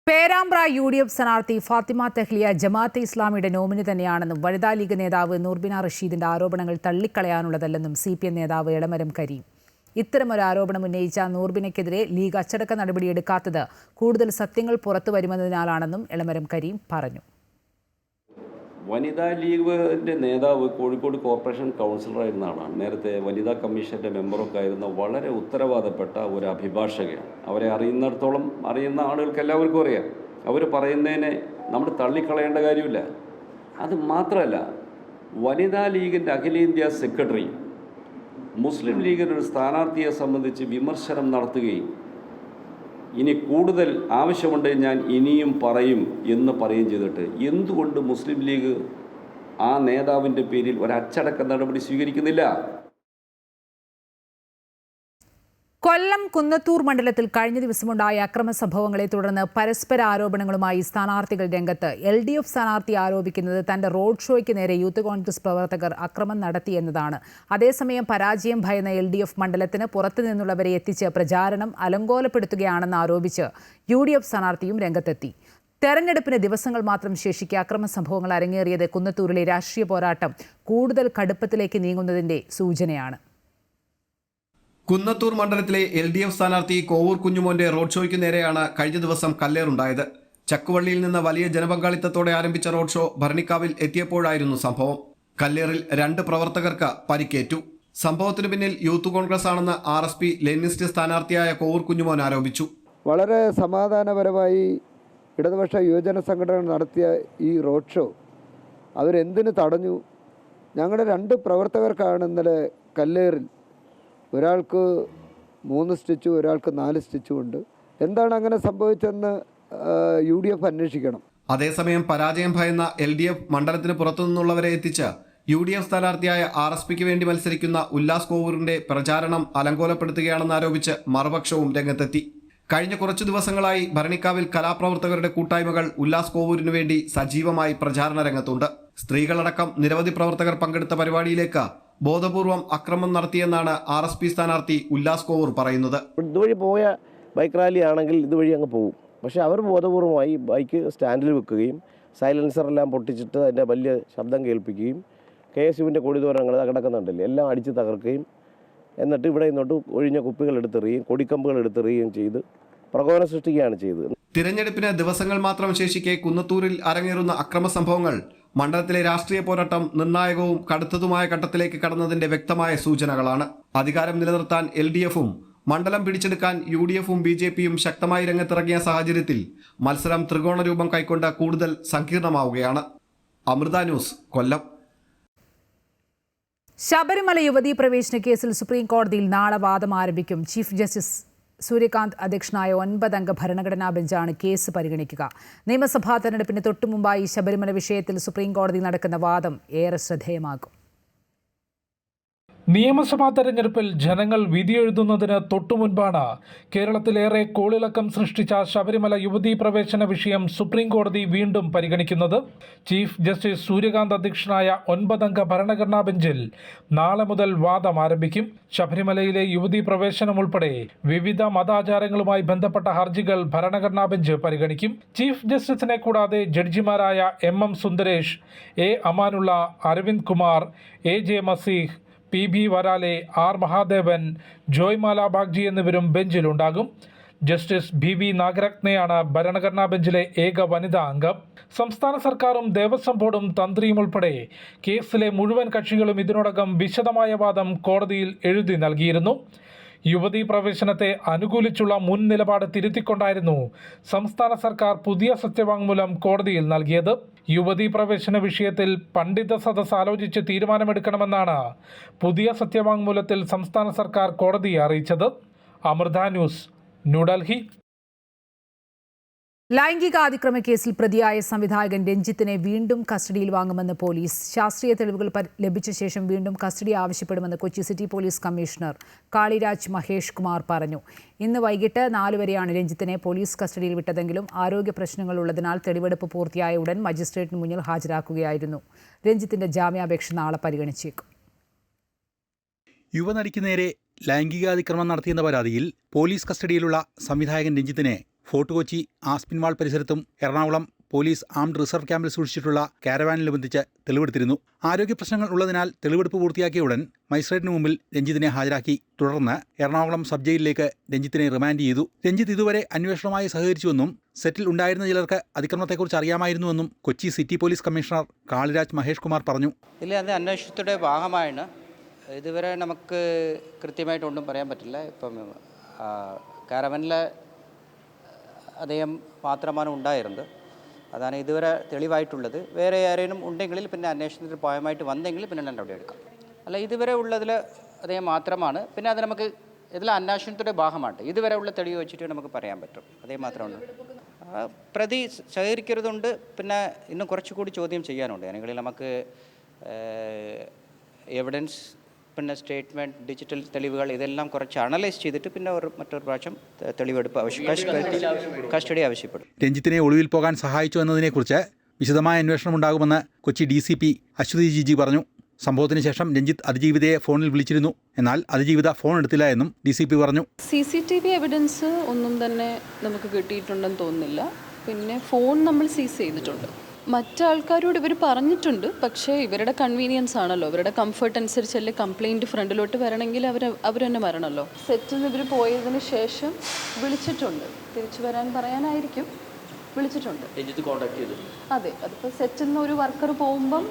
പേരാമ്പ്ര UDF സ്ഥാനാർത്ഥി ഫാത്തിമ തെഹ്ലിയ ജമാഅത്തെ ഇസ്ലാമിയുടെ നോമിനി തന്നെയാണെന്നും വനിതാ ലീഗ് നേതാവ് നൂർബിന റഷീദിന്റെ ആരോപണങ്ങൾ തള്ളിക്കളയാനുള്ളതല്ലെന്നും CPM നേതാവ് എളമരം കരീം. ഇത്തരമൊരു ആരോപണം ഉന്നയിച്ച നൂർബിനയ്ക്കെതിരെ ലീഗ് അച്ചടക്ക നടപടിയെടുക്കാത്തത് കൂടുതൽ സത്യങ്ങൾ പുറത്തുവരുമെന്നതിനാലാണെന്നും എളമരം കരീം പറഞ്ഞു. വനിതാ ലീഗിൻ്റെ നേതാവ് കോഴിക്കോട് കോർപ്പറേഷൻ കൗൺസിലറായിരുന്ന ആളാണ്. നേരത്തെ വനിതാ കമ്മീഷൻ്റെ മെമ്പറൊക്കെ ആയിരുന്ന വളരെ ഉത്തരവാദപ്പെട്ട ഒരു അഭിഭാഷകയാണ്. അവരെ അറിയുന്നിടത്തോളം അറിയുന്ന ആളുകൾക്ക് എല്ലാവർക്കും അറിയാം. അവർ പറയുന്നതിനെ നമ്മൾ തള്ളിക്കളയേണ്ട കാര്യമില്ല. അത് മാത്രമല്ല, വനിതാ ലീഗിൻ്റെ അഖിലേന്ത്യാ സെക്രട്ടറി മുസ്ലിം ലീഗിൻ്റെ ഒരു സ്ഥാനാർത്ഥിയെ സംബന്ധിച്ച് വിമർശനം നടത്തുകയും ഇനി കൂടുതൽ ആവശ്യമുണ്ട് ഞാൻ ഇനിയും പറയും എന്ന് പറയുകയും ചെയ്തിട്ട് എന്തുകൊണ്ട് മുസ്ലിം ലീഗ് ആ നേതാവിൻ്റെ പേരിൽ ഒരു അച്ചടക്ക നടപടി സ്വീകരിക്കുന്നില്ല? കൊല്ലം കുന്നത്തൂർ മണ്ഡലത്തിൽ കഴിഞ്ഞ ദിവസമുണ്ടായ അക്രമ സംഭവങ്ങളെ തുടർന്ന് പരസ്പര ആരോപണങ്ങളുമായി സ്ഥാനാർത്ഥികൾ രംഗത്ത്. LDF സ്ഥാനാർത്ഥി ആരോപിക്കുന്നത് തന്റെ റോഡ് ഷോയ്ക്ക് നേരെ യൂത്ത് കോൺഗ്രസ് പ്രവർത്തകർ അക്രമം നടത്തിയെന്നതാണ്. അതേസമയം പരാജയം ഭയന്ന LDF മണ്ഡലത്തിന് പുറത്തുനിന്നുള്ളവരെ എത്തിച്ച് പ്രചാരണം അലങ്കോലപ്പെടുത്തുകയാണെന്ന് ആരോപിച്ച് UDF സ്ഥാനാർത്ഥിയും രംഗത്തെത്തി. തെരഞ്ഞെടുപ്പിന് ദിവസങ്ങൾ മാത്രം ശേഷിക്കെ അക്രമ സംഭവങ്ങൾ അരങ്ങേറിയത് കുന്നത്തൂരിലെ രാഷ്ട്രീയ പോരാട്ടം കൂടുതൽ കടുപ്പത്തിലേക്ക് നീങ്ങുന്നതിന്റെ സൂചനയാണ്. കുന്നത്തൂർ മണ്ഡലത്തിലെ LDF സ്ഥാനാർത്ഥി കോവൂർ കുഞ്ഞുമോന്റെ റോഡ് ഷോയ്ക്ക് നേരെയാണ് കഴിഞ്ഞ ദിവസം കല്ലേറുണ്ടായത്. ചക്കുവള്ളിയിൽ നിന്ന് വലിയ ജനപങ്കാളിത്തത്തോടെ ആരംഭിച്ച റോഡ് ഷോ ഭരണിക്കാവിൽ എത്തിയപ്പോഴായിരുന്നു സംഭവം. കല്ലേറിൽ 2 പ്രവർത്തകർക്ക് പരിക്കേറ്റു. സംഭവത്തിനു പിന്നിൽ യൂത്ത് കോൺഗ്രസ് ആണെന്ന് RSP ലെനിനിസ്റ്റ് സ്ഥാനാർത്ഥിയായ കോവൂർ കുഞ്ഞുമോൻ ആരോപിച്ചു. വളരെ സമാധാനപരമായി ഇടതുപക്ഷ യുവജന സംഘടന നടത്തിയ ഈ റോഡ് ഷോ അവരെന്തിന് തടഞ്ഞു? ഞങ്ങളുടെ 2 പ്രവർത്തകർക്കാണ് ഇന്നലെ കല്ലേറിൽ, ഒരാൾക്ക് 3 സ്റ്റിച്ചും ഒരാൾക്ക് 4 സ്റ്റിച്ചും ഉണ്ട്. എന്താണ് അങ്ങനെ സംഭവിച്ചതെന്ന് UDF അന്വേഷിക്കണം. അതേസമയം പരാജയം ഭയന്ന LDF മണ്ഡലത്തിന് പുറത്തുനിന്നുള്ളവരെ എത്തിച്ച് UDF സ്ഥാനാർത്ഥിയായ RSPക്ക് വേണ്ടി മത്സരിക്കുന്ന ഉല്ലാസ് കോവൂരിന്റെ പ്രചാരണം അലങ്കോലപ്പെടുത്തുകയാണെന്ന് ആരോപിച്ച് മറുപക്ഷവും രംഗത്തെത്തി. കഴിഞ്ഞ കുറച്ചു ദിവസങ്ങളായി ഭരണിക്കാവിൽ കലാപ്രവർത്തകരുടെ കൂട്ടായ്മകൾ ഉല്ലാസ് കോവൂരിനു വേണ്ടി സജീവമായി പ്രചാരണ രംഗത്തുണ്ട്. സ്ത്രീകളടക്കം നിരവധി പ്രവർത്തകർ പങ്കെടുത്ത പരിപാടിയിലേക്ക് ബോധപൂർവം അക്രമം നടത്തിയെന്നാണ് RSP സ്ഥാനാർത്ഥി ഉല്ലാസ് കോവൂർ പറയുന്നത്. ഇതുവഴി പോയ ബൈക്ക് റാലി ആണെങ്കിൽ ഇതുവഴി അങ്ങ് പോകും. പക്ഷേ അവർ ബോധപൂർവമായി ബൈക്ക് സ്റ്റാൻഡിൽ വെക്കുകയും സൈലൻസറെല്ലാം പൊട്ടിച്ചിട്ട് അതിൻ്റെ വലിയ ശബ്ദം കേൾപ്പിക്കുകയും KSUവിൻ്റെ കൊടിതോരണങ്ങൾ കിടക്കുന്നുണ്ടല്ലേ എല്ലാം അടിച്ച് തകർക്കുകയും എന്നിട്ട് ഇവിടെ നിന്നോട്ട് ഒഴിഞ്ഞ കുപ്പികൾ എടുത്തെറിയുകയും കൊടിക്കമ്പുകൾ എടുത്തെറിയുകയും ചെയ്ത് പ്രകോപനം സൃഷ്ടിക്കുകയാണ് ചെയ്തത്. തിരഞ്ഞെടുപ്പിന് ദിവസങ്ങൾ മാത്രം ശേഷിക്കെ കുന്നത്തൂരിൽ അരങ്ങേറുന്ന അക്രമ സംഭവങ്ങൾ മണ്ഡലത്തിലെ രാഷ്ട്രീയ പോരാട്ടം നിർണായകവും കടുത്തതുമായ ഘട്ടത്തിലേക്ക് കടന്നതിന്റെ വ്യക്തമായ സൂചനകളാണ്. അധികാരം നിലനിർത്താൻ LDFും മണ്ഡലം പിടിച്ചെടുക്കാൻ UDFും BJPയും ശക്തമായി രംഗത്തിറങ്ങിയ സാഹചര്യത്തിൽ മത്സരം ത്രികോണ രൂപം കൈക്കൊണ്ട് കൂടുതൽ സങ്കീർണമാവുകയാണ്. അമൃത ന്യൂസ്, കൊല്ലം. ശബരിമല യുവതീ പ്രവേശന കേസിൽ സുപ്രീം കോടതിയിൽ നാളെ വാദം ആരംഭിക്കും. ചീഫ് ജസ്റ്റിസ് സൂര്യകാന്ത് അധ്യക്ഷനായ 9-അംഗ ഭരണഘടനാ ബെഞ്ചാണ് കേസ് പരിഗണിക്കുക. നിയമസഭാ തെരഞ്ഞെടുപ്പിന് തൊട്ടുമുമ്പായി ശബരിമല വിഷയത്തിൽ സുപ്രീം കോടതിയിൽ നടക്കുന്ന വാദം ഏറെ ശ്രദ്ധേയമാകും. നിയമസഭാ തെരഞ്ഞെടുപ്പിൽ ജനങ്ങൾ വിധിയെഴുതുന്നതിന് തൊട്ടുമുൻപാണ് കേരളത്തിലേറെ കോളിളക്കം സൃഷ്ടിച്ച ശബരിമല യുവതീ പ്രവേശന വിഷയം സുപ്രീം കോടതി വീണ്ടും പരിഗണിക്കുന്നത്. ചീഫ് ജസ്റ്റിസ് സൂര്യകാന്ത് അധ്യക്ഷനായ 9-അംഗ ഭരണഘടനാ ബെഞ്ചിൽ നാളെ മുതൽ വാദം ആരംഭിക്കും. ശബരിമലയിലെ യുവതീ പ്രവേശനം ഉൾപ്പെടെ വിവിധ മതാചാരങ്ങളുമായി ബന്ധപ്പെട്ട ഹർജികൾ ഭരണഘടനാ ബെഞ്ച് പരിഗണിക്കും. ചീഫ് ജസ്റ്റിസിനെ കൂടാതെ ജഡ്ജിമാരായ MM Sundaresh, A Amanullah, Aravind Kumar, AJ Masih, PB Varale, R Mahadevan, ജോയ്മാല Bagchi എന്നിവരും ബെഞ്ചിലുണ്ടാകും. ജസ്റ്റിസ് BV നാഗരത്നയാണ് ഭരണഘടനാ ബെഞ്ചിലെ ഏക വനിതാ അംഗം. സംസ്ഥാന സർക്കാരും ദേവസ്വം ബോർഡും തന്ത്രിയും ഉൾപ്പെടെ കേസിലെ മുഴുവൻ കക്ഷികളും ഇതിനോടകം വിശദമായ വാദം കോടതിയിൽ എഴുതി നൽകിയിരുന്നു. യുവതീ പ്രവേശനത്തെ അനുകൂലിച്ചുള്ള മുൻ നിലപാട് തിരുത്തിക്കൊണ്ടായിരുന്നു സംസ്ഥാന സർക്കാർ പുതിയ സത്യവാങ്മൂലം കോടതിയിൽ നൽകിയത്. യുവതീ പ്രവേശന വിഷയത്തിൽ പണ്ഡിത സദസ്സ് ആലോചിച്ച് തീരുമാനമെടുക്കണമെന്നാണ് പുതിയ സത്യവാങ്മൂലത്തിൽ സംസ്ഥാന സർക്കാർ കോടതിയെ അറിയിച്ചത്. അമൃത ന്യൂസ്, ന്യൂഡൽഹി. ലൈംഗികാതിക്രമ കേസിൽ പ്രതിയായ സംവിധായകൻ രഞ്ജിത്തിനെ വീണ്ടും കസ്റ്റഡിയിൽ വാങ്ങുമെന്ന് പോലീസ്. ശാസ്ത്രീയ തെളിവുകൾ ലഭിച്ച ശേഷം വീണ്ടും കസ്റ്റഡി ആവശ്യപ്പെടുമെന്ന് Kochi city police commissioner Kaliraj Mahesh Kumar പറഞ്ഞു. ഇന്ന് വൈകിട്ട് 4 വരെയാണ് രഞ്ജിത്തിനെ പോലീസ് കസ്റ്റഡിയിൽ വിട്ടതെങ്കിലും ആരോഗ്യ പ്രശ്നങ്ങളുള്ളതിനാൽ തെളിവെടുപ്പ് പൂർത്തിയായ ഉടൻ മജിസ്ട്രേറ്റിന് മുന്നിൽ ഹാജരാക്കുകയായിരുന്നു. രഞ്ജിത്തിന്റെ ജാമ്യാപേക്ഷ നാളെ പരിഗണിച്ചേക്കും. യുവനടിക്ക് നേരെ ലൈംഗികാതിക്രമം നടത്തിയെന്ന പരാതിയിൽ പോലീസ് കസ്റ്റഡിയിലുള്ള സംവിധായകൻ രഞ്ജിത്തിനെ ഫോർട്ട് കൊച്ചി ആസ്പിൻവാൾ പരിസരത്തും എറണാകുളം പോലീസ് ആംഡ് റിസർവ് ക്യാമ്പിൽ സൂക്ഷിച്ചിട്ടുള്ള കാരവാനിൽ ബന്ധിച്ച് തെളിവെടുത്തിരുന്നു. ആരോഗ്യ പ്രശ്നങ്ങൾ ഉള്ളതിനാൽ തെളിവെടുപ്പ് പൂർത്തിയാക്കിയ ഉടൻ മജിസ്ട്രേറ്റിന് മുമ്പിൽ രഞ്ജിത്തിനെ ഹാജരാക്കി. തുടർന്ന് എറണാകുളം സബ് ജയിലിലേക്ക് രഞ്ജിത്തിനെ റിമാൻഡ് ചെയ്തു. രഞ്ജിത്ത് ഇതുവരെ അന്വേഷണവുമായി സഹകരിച്ചുവെന്നും സെറ്റിൽ ഉണ്ടായിരുന്ന ചിലർക്ക് അതിക്രമത്തെക്കുറിച്ച് അറിയാമായിരുന്നുവെന്നും Kochi city police commissioner Kaliraj Mahesh Kumar പറഞ്ഞു. ഇതിൽ അന്വേഷണത്തിന്റെ ഭാഗമാണ് ഇതുവരെ നമുക്ക് കൃത്യമായിട്ടൊന്നും പറയാൻ പറ്റില്ല. ഇപ്പം കാരവനിൽ അദ്ദേഹം മാത്രമാണ് ഉണ്ടായിരുന്നത്. അതാണ് ഇതുവരെ തെളിവായിട്ടുള്ളത്. വേറെ ആരെയും ഉണ്ടെങ്കിൽ പിന്നെ അന്വേഷണത്തിൽ ഭാഗമായിട്ട് വന്നെങ്കിൽ പിന്നെ നടപടി എടുക്കാം. അല്ല, ഇതുവരെ ഉള്ളതിൽ അദ്ദേഹം മാത്രമാണ്. പിന്നെ അത് നമുക്ക് ഇതിൽ അന്വേഷണത്തിൻ്റെ ഭാഗമാണ്. ഇതുവരെ ഉള്ള തെളിവ് വെച്ചിട്ട് നമുക്ക് പറയാൻ പറ്റും. അതേ മാത്രമാണ്. പ്രതി സഹകരിക്കുന്നതുണ്ട്. പിന്നെ ഇന്നും കുറച്ചുകൂടി ചോദ്യം ചെയ്യാനുണ്ട്. അല്ലെങ്കിൽ നമുക്ക് എവിഡൻസ്, പിന്നെ സ്റ്റേറ്റ്മെൻറ്റ്, ഡിജിറ്റൽ തെളിവുകൾ ഇതെല്ലാം കുറച്ച് അനലൈസ് ചെയ്തിട്ട് പിന്നെ മറ്റൊരു പ്രാവശ്യം തെളിവെടുപ്പ് കസ്റ്റഡി ആവശ്യപ്പെടും. രഞ്ജിത്തിനെ ഒളിവിൽ പോകാൻ സഹായിച്ചു എന്നതിനെക്കുറിച്ച് വിശദമായ അന്വേഷണം ഉണ്ടാകുമെന്ന് കൊച്ചി DCP അശ്വതി ജിജി പറഞ്ഞു. സംഭവത്തിന് ശേഷം രഞ്ജിത്ത് അതിജീവിതയെ ഫോണിൽ വിളിച്ചിരുന്നു. എന്നാൽ അതിജീവിത ഫോൺ എടുത്തില്ല എന്നും DCP പറഞ്ഞു. CCTV എവിഡൻസ് ഒന്നും തന്നെ നമുക്ക് കിട്ടിയിട്ടുണ്ടെന്ന് തോന്നുന്നില്ല. പിന്നെ ഫോൺ നമ്മൾ സീസ് ചെയ്തിട്ടുണ്ട്. മറ്റാൾക്കാരോട് ഇവർ പറഞ്ഞിട്ടുണ്ട്. പക്ഷേ ഇവരുടെ കൺവീനിയൻസ് ആണല്ലോ, ഇവരുടെ കംഫർട്ട് അനുസരിച്ചല്ലേ കംപ്ലയിൻറ്റ് ഫ്രണ്ടിലോട്ട് വരണമെങ്കിൽ അവർ തന്നെ വരണമല്ലോ. സെറ്റിൽ നിന്ന് ഇവർ പോയതിന് ശേഷം വിളിച്ചിട്ടുണ്ട്. തിരിച്ചു വരാൻ പറയാനായിരിക്കും വിളിച്ചിട്ടുണ്ട്. അതെ, അതിപ്പോൾ സെറ്റിൽ നിന്ന് ഒരു വർക്കർ പോകുമ്പം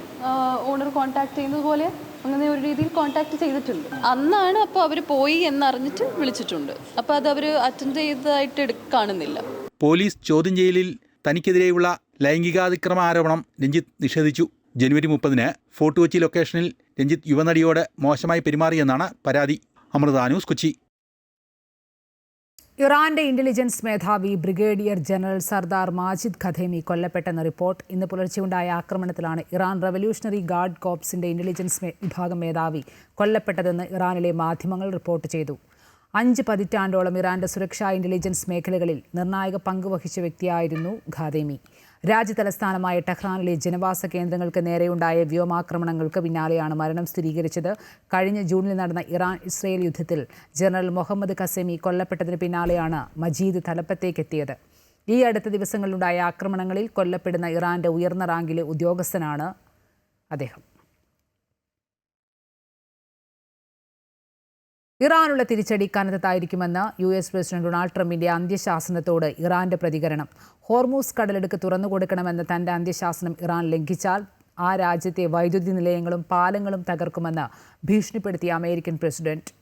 ഓണർ കോൺടാക്ട് ചെയ്യുന്നത് പോലെ അങ്ങനെ ഒരു രീതിയിൽ കോൺടാക്ട് ചെയ്തിട്ടുണ്ട്. അന്നാണ് അപ്പോൾ അവർ പോയി എന്നറിഞ്ഞിട്ട് വിളിച്ചിട്ടുണ്ട്. അപ്പോൾ അത് അവർ അറ്റൻഡ് ചെയ്തതായിട്ട് കാണുന്നില്ല. പോലീസ് ചോദ്യം ചെയ്യലിൽ തനിക്കെതിരെയുള്ള ലൈംഗികാതിക്രമ ആരോപണം രഞ്ജിത്ത് നിഷേധിച്ചു. ജനുവരി 30-ന് ഫോർട്ട് കൊച്ചി ലൊക്കേഷനിൽ രഞ്ജിത്ത് യുവനടിയോട് മോശമായി പെരുമാറിയെന്നാണ് പരാതി. അമൃത ന്യൂസ്, കൊച്ചി. ഇറാന്റെ ഇന്റലിജൻസ് മേധാവി brigadier general Sardar Majid Khademi കൊല്ലപ്പെട്ടെന്ന റിപ്പോർട്ട്. ഇന്ന് പുലർച്ചെയുണ്ടായ ആക്രമണത്തിലാണ് ഇറാൻ റവല്യൂഷണറി ഗാർഡ് കോർപ്സിന്റെ ഇന്റലിജൻസ് വിഭാഗം മേധാവി കൊല്ലപ്പെട്ടതെന്ന് ഇറാനിലെ മാധ്യമങ്ങൾ റിപ്പോർട്ട് ചെയ്തു. 5 പതിറ്റാണ്ടോളം ഇറാന്റെ സുരക്ഷാ ഇന്റലിജൻസ് മേഖലകളിൽ നിർണായക പങ്കുവഹിച്ച വ്യക്തിയായിരുന്നു ഖാദേമി. രാജ്യതലസ്ഥാനമായ ടെഹ്റാനിലെ ജനവാസ കേന്ദ്രങ്ങൾക്ക് നേരെയുണ്ടായ വ്യോമാക്രമണങ്ങൾക്ക് പിന്നാലെയാണ് മരണം സ്ഥിരീകരിച്ചത്. കഴിഞ്ഞ ജൂണിൽ നടന്ന ഇറാൻ-ഇസ്രയേൽ യുദ്ധത്തിൽ ജനറൽ മുഹമ്മദ് ഖസേമി കൊല്ലപ്പെട്ടതിന് പിന്നാലെയാണ് മജീദ് തലപ്പത്തേക്കെത്തിയത്. ഈ അടുത്ത ദിവസങ്ങളിലുണ്ടായ ആക്രമണങ്ങളിൽ കൊല്ലപ്പെടുന്ന ഇറാന്റെ ഉയർന്ന റാങ്കിലെ ഉദ്യോഗസ്ഥനാണ് അദ്ദേഹം. ഇറാനുള്ള തിരിച്ചടി കനത്തതായിരിക്കുമെന്ന് US പ്രസിഡന്റ് ഡൊണാൾഡ് ട്രംപിന്റെ അന്ത്യശാസനത്തോട് ഇറാന്റെ പ്രതികരണം. ഹോർമൂസ് കടലിടുക്ക് തുറന്നുകൊടുക്കണമെന്ന തന്റെ അന്ത്യശാസനം ഇറാൻ ലംഘിച്ചാൽ ആ രാജ്യത്തെ വൈദ്യുതി നിലയങ്ങളും പാലങ്ങളും തകർക്കുമെന്ന് ഭീഷണിപ്പെടുത്തിയ അമേരിക്കൻ പ്രസിഡന്റ്.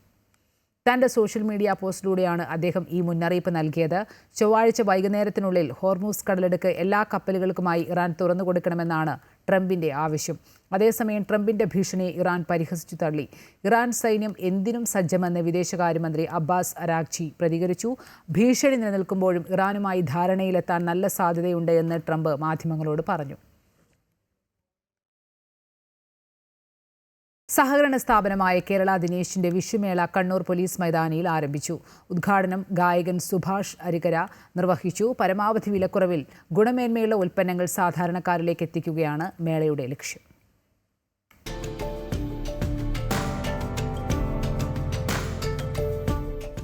തന്റെ സോഷ്യൽ മീഡിയ പോസ്റ്റിലൂടെയാണ് അദ്ദേഹം ഈ മുന്നറിയിപ്പ് നൽകിയത്. ചൊവ്വാഴ്ച വൈകുന്നേരത്തിനുള്ളിൽ ഹോർമൂസ് കടലിടുക്ക് എല്ലാ കപ്പലുകൾക്കുമായി ഇറാൻ തുറന്നുകൊടുക്കണമെന്നാണ് ട്രംപിന്റെ ആവശ്യം. അതേസമയം ട്രംപിന്റെ ഭീഷണിയെ ഇറാൻ പരിഹസിച്ചു തള്ളി. ഇറാൻ സൈന്യം എന്തിനും സജ്ജമെന്ന് വിദേശകാര്യമന്ത്രി അബ്ബാസ് അരാഗ്ചി പ്രതികരിച്ചു. ഭീഷണി നിലനിൽക്കുമ്പോഴും ഇറാനുമായി ധാരണയിലെത്താൻ നല്ല സാധ്യതയുണ്ട് എന്ന് ട്രംപ് മാധ്യമങ്ങളോട് പറഞ്ഞു. സഹകരണ സ്ഥാപനമായ കേരള ദിനേശിന്റെ വിഷുമേള കണ്ണൂർ പോലീസ് മൈതാനിയിൽ ആരംഭിച്ചു. ഉദ്ഘാടനം ഗായകൻ സുഭാഷ് അരികര നിർവഹിച്ചു. പരമാവധി വിലക്കുറവിൽ ഗുണമേന്മയുള്ള ഉൽപ്പന്നങ്ങൾ സാധാരണക്കാരിലേക്ക് എത്തിക്കുകയാണ് മേളയുടെ ലക്ഷ്യം.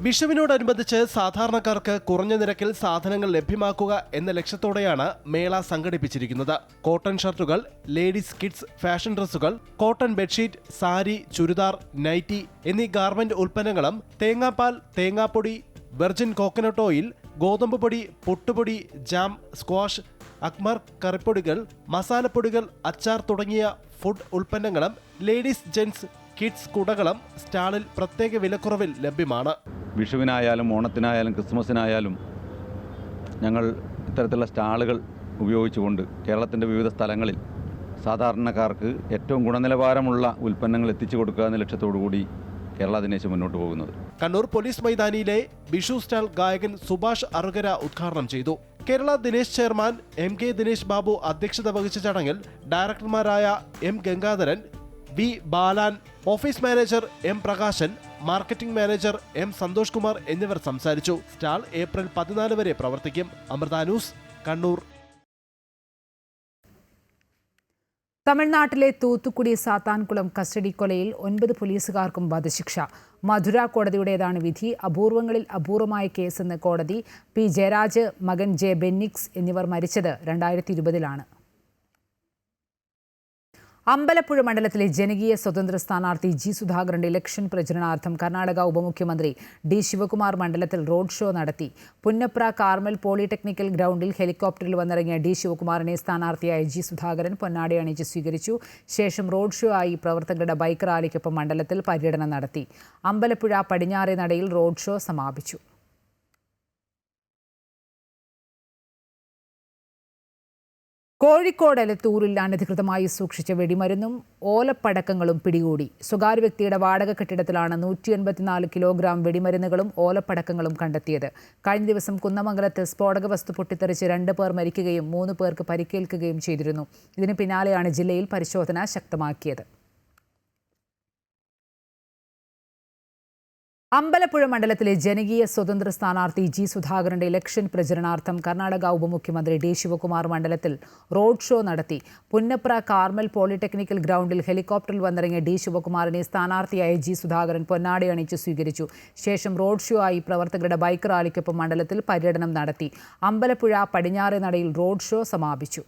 വിഷുവിനോടനുബന്ധിച്ച് സാധാരണക്കാർക്ക് കുറഞ്ഞ നിരക്കിൽ സാധനങ്ങൾ ലഭ്യമാക്കുക എന്ന ലക്ഷ്യത്തോടെയാണ് മേള സംഘടിപ്പിച്ചിരിക്കുന്നത്. കോട്ടൺ ഷർട്ടുകൾ, ലേഡീസ് കിഡ്സ് ഫാഷൻ ഡ്രസ്സുകൾ, cotton bedsheet, sari, churidar, nightie എന്നീ ഗാർമെന്റ് ഉൽപ്പന്നങ്ങളും തേങ്ങാപ്പാൽ, തേങ്ങാപ്പൊടി, വെർജിൻ കോക്കനട്ട് ഓയിൽ, ഗോതമ്പ് പൊടി, പുട്ടുപൊടി, ജാം, സ്ക്വാഷ്, അക്മർ, കറിപ്പൊടികൾ, മസാലപ്പൊടികൾ, അച്ചാർ തുടങ്ങിയ ഫുഡ് ഉൽപ്പന്നങ്ങളും ലേഡീസ് ജെൻസ് കിഡ്സ് കുടകളും സ്റ്റാളിൽ പ്രത്യേക വിലക്കുറവിൽ ലഭ്യമാണ്. വിഷുവിനായാലും ഓണത്തിനായാലും ക്രിസ്മസിനായാലും ഞങ്ങൾ ഇത്തരത്തിലുള്ള സ്റ്റാളുകൾ ഉപയോഗിച്ചുകൊണ്ട് കേരളത്തിൻ്റെ വിവിധ സ്ഥലങ്ങളിൽ സാധാരണക്കാർക്ക് ഏറ്റവും ഗുണനിലവാരമുള്ള ഉൽപ്പന്നങ്ങൾ എത്തിച്ചു കൊടുക്കുക എന്ന ലക്ഷ്യത്തോടു കൂടി കേരള ദിനേശ് മുന്നോട്ട് പോകുന്നത്. കണ്ണൂർ പോലീസ് മൈതാനിയിലെ വിഷു സ്റ്റാൾ ഗായകൻ സുഭാഷ് അറുകര ഉദ്ഘാടനം ചെയ്തു. കേരള ദിനേശ് ചെയർമാൻ MK ദിനേശ് ബാബു അധ്യക്ഷത വഹിച്ച ചടങ്ങിൽ ഡയറക്ടർമാരായ M Gangadharan, V Balan, office manager M Prakashan, marketing manager M Santhosh Kumar എന്നിവർ സംസാരിച്ചു. സ്റ്റാൾ ഏപ്രിൽ 14 വരെ പ്രവർത്തിക്കും. അമൃത ന്യൂസ്, കണ്ണൂർ. തമിഴ്നാട്ടിലെ തൂത്തുക്കുടി സാത്താൻകുളം കസ്റ്റഡി കൊലയിൽ 9 പോലീസുകാർക്കും വധശിക്ഷ. മധുര കോടതിയുടേതാണ് വിധി. അപൂർവങ്ങളിൽ അപൂർവമായ കേസെന്ന് കോടതി. P ജയരാജ്, മകൻ J ബെന്നിക്സ് എന്നിവർ മരിച്ചത് 2020-ലാണ്. അമ്പലപ്പുഴ മണ്ഡലത്തിലെ ജനകീയ സ്വതന്ത്ര സ്ഥാനാർത്ഥി G സുധാകരന്റെ ഇലക്ഷൻ പ്രചരണാർത്ഥം കർണാടക ഉപമുഖ്യമന്ത്രി D ശിവകുമാർ മണ്ഡലത്തിൽ റോഡ് ഷോ നടത്തി. പുന്നപ്ര കാർമൽ പോളിടെക്നിക്കൽ ഗ്രൗണ്ടിൽ ഹെലികോപ്റ്ററിൽ വന്നിറങ്ങിയ D ശിവകുമാറിനെ സ്ഥാനാർത്ഥിയായ G സുധാകരൻ പൊന്നാട അണിയിച്ച് സ്വീകരിച്ചു. ശേഷം റോഡ് ഷോ ആയി പ്രവർത്തകരുടെ ബൈക്ക് റാലിക്കൊപ്പം മണ്ഡലത്തിൽ പര്യടനം നടത്തി. അമ്പലപ്പുഴ പടിഞ്ഞാറേ നടയിൽ റോഡ് ഷോ സമാപിച്ചു. കോഴിക്കോട് എലത്തൂരിൽ അനധികൃതമായി സൂക്ഷിച്ച വെടിമരുന്നും ഓലപ്പടക്കങ്ങളും പിടികൂടി. സ്വകാര്യ വ്യക്തിയുടെ വാടക കെട്ടിടത്തിലാണ് 184 കിലോഗ്രാം വെടിമരുന്നുകളും ഓലപ്പടക്കങ്ങളും കണ്ടെത്തിയത്. കഴിഞ്ഞ ദിവസം കുന്നമംഗലത്ത് സ്ഫോടക വസ്തു പൊട്ടിത്തെറിച്ച് 2 പേർ മരിക്കുകയും 3 പേർക്ക് പരിക്കേൽക്കുകയും ചെയ്തിരുന്നു. ഇതിന് പിന്നാലെയാണ് ജില്ലയിൽ പരിശോധന ശക്തമാക്കിയത്. അമ്പലപ്പുഴ മണ്ഡലത്തിലെ ജനകീയ സ്വതന്ത്ര സ്ഥാനാർത്ഥി G സുധാകരന്റെ ഇലക്ഷൻ പ്രചരണാർത്ഥം കർണാടക ഉപമുഖ്യമന്ത്രി D ശിവകുമാർ മണ്ഡലത്തിൽ റോഡ് ഷോ നടത്തി. പുന്നപ്ര കാർമൽ പോളിടെക്നിക്കൽ ഗ്രൗണ്ടിൽ ഹെലികോപ്റ്ററിൽ വന്നിറങ്ങിയ D ശിവകുമാറിനെ സ്ഥാനാർത്ഥിയായ G സുധാകരൻ പൊന്നാട അണിയിച്ച് സ്വീകരിച്ചു. ശേഷം റോഡ് ഷോ ആയി പ്രവർത്തകരുടെ ബൈക്ക് റാലിക്കൊപ്പം മണ്ഡലത്തിൽ പര്യടനം നടത്തി. അമ്പലപ്പുഴ പടിഞ്ഞാറേ നടയിൽ റോഡ് ഷോ സമാപിച്ചു.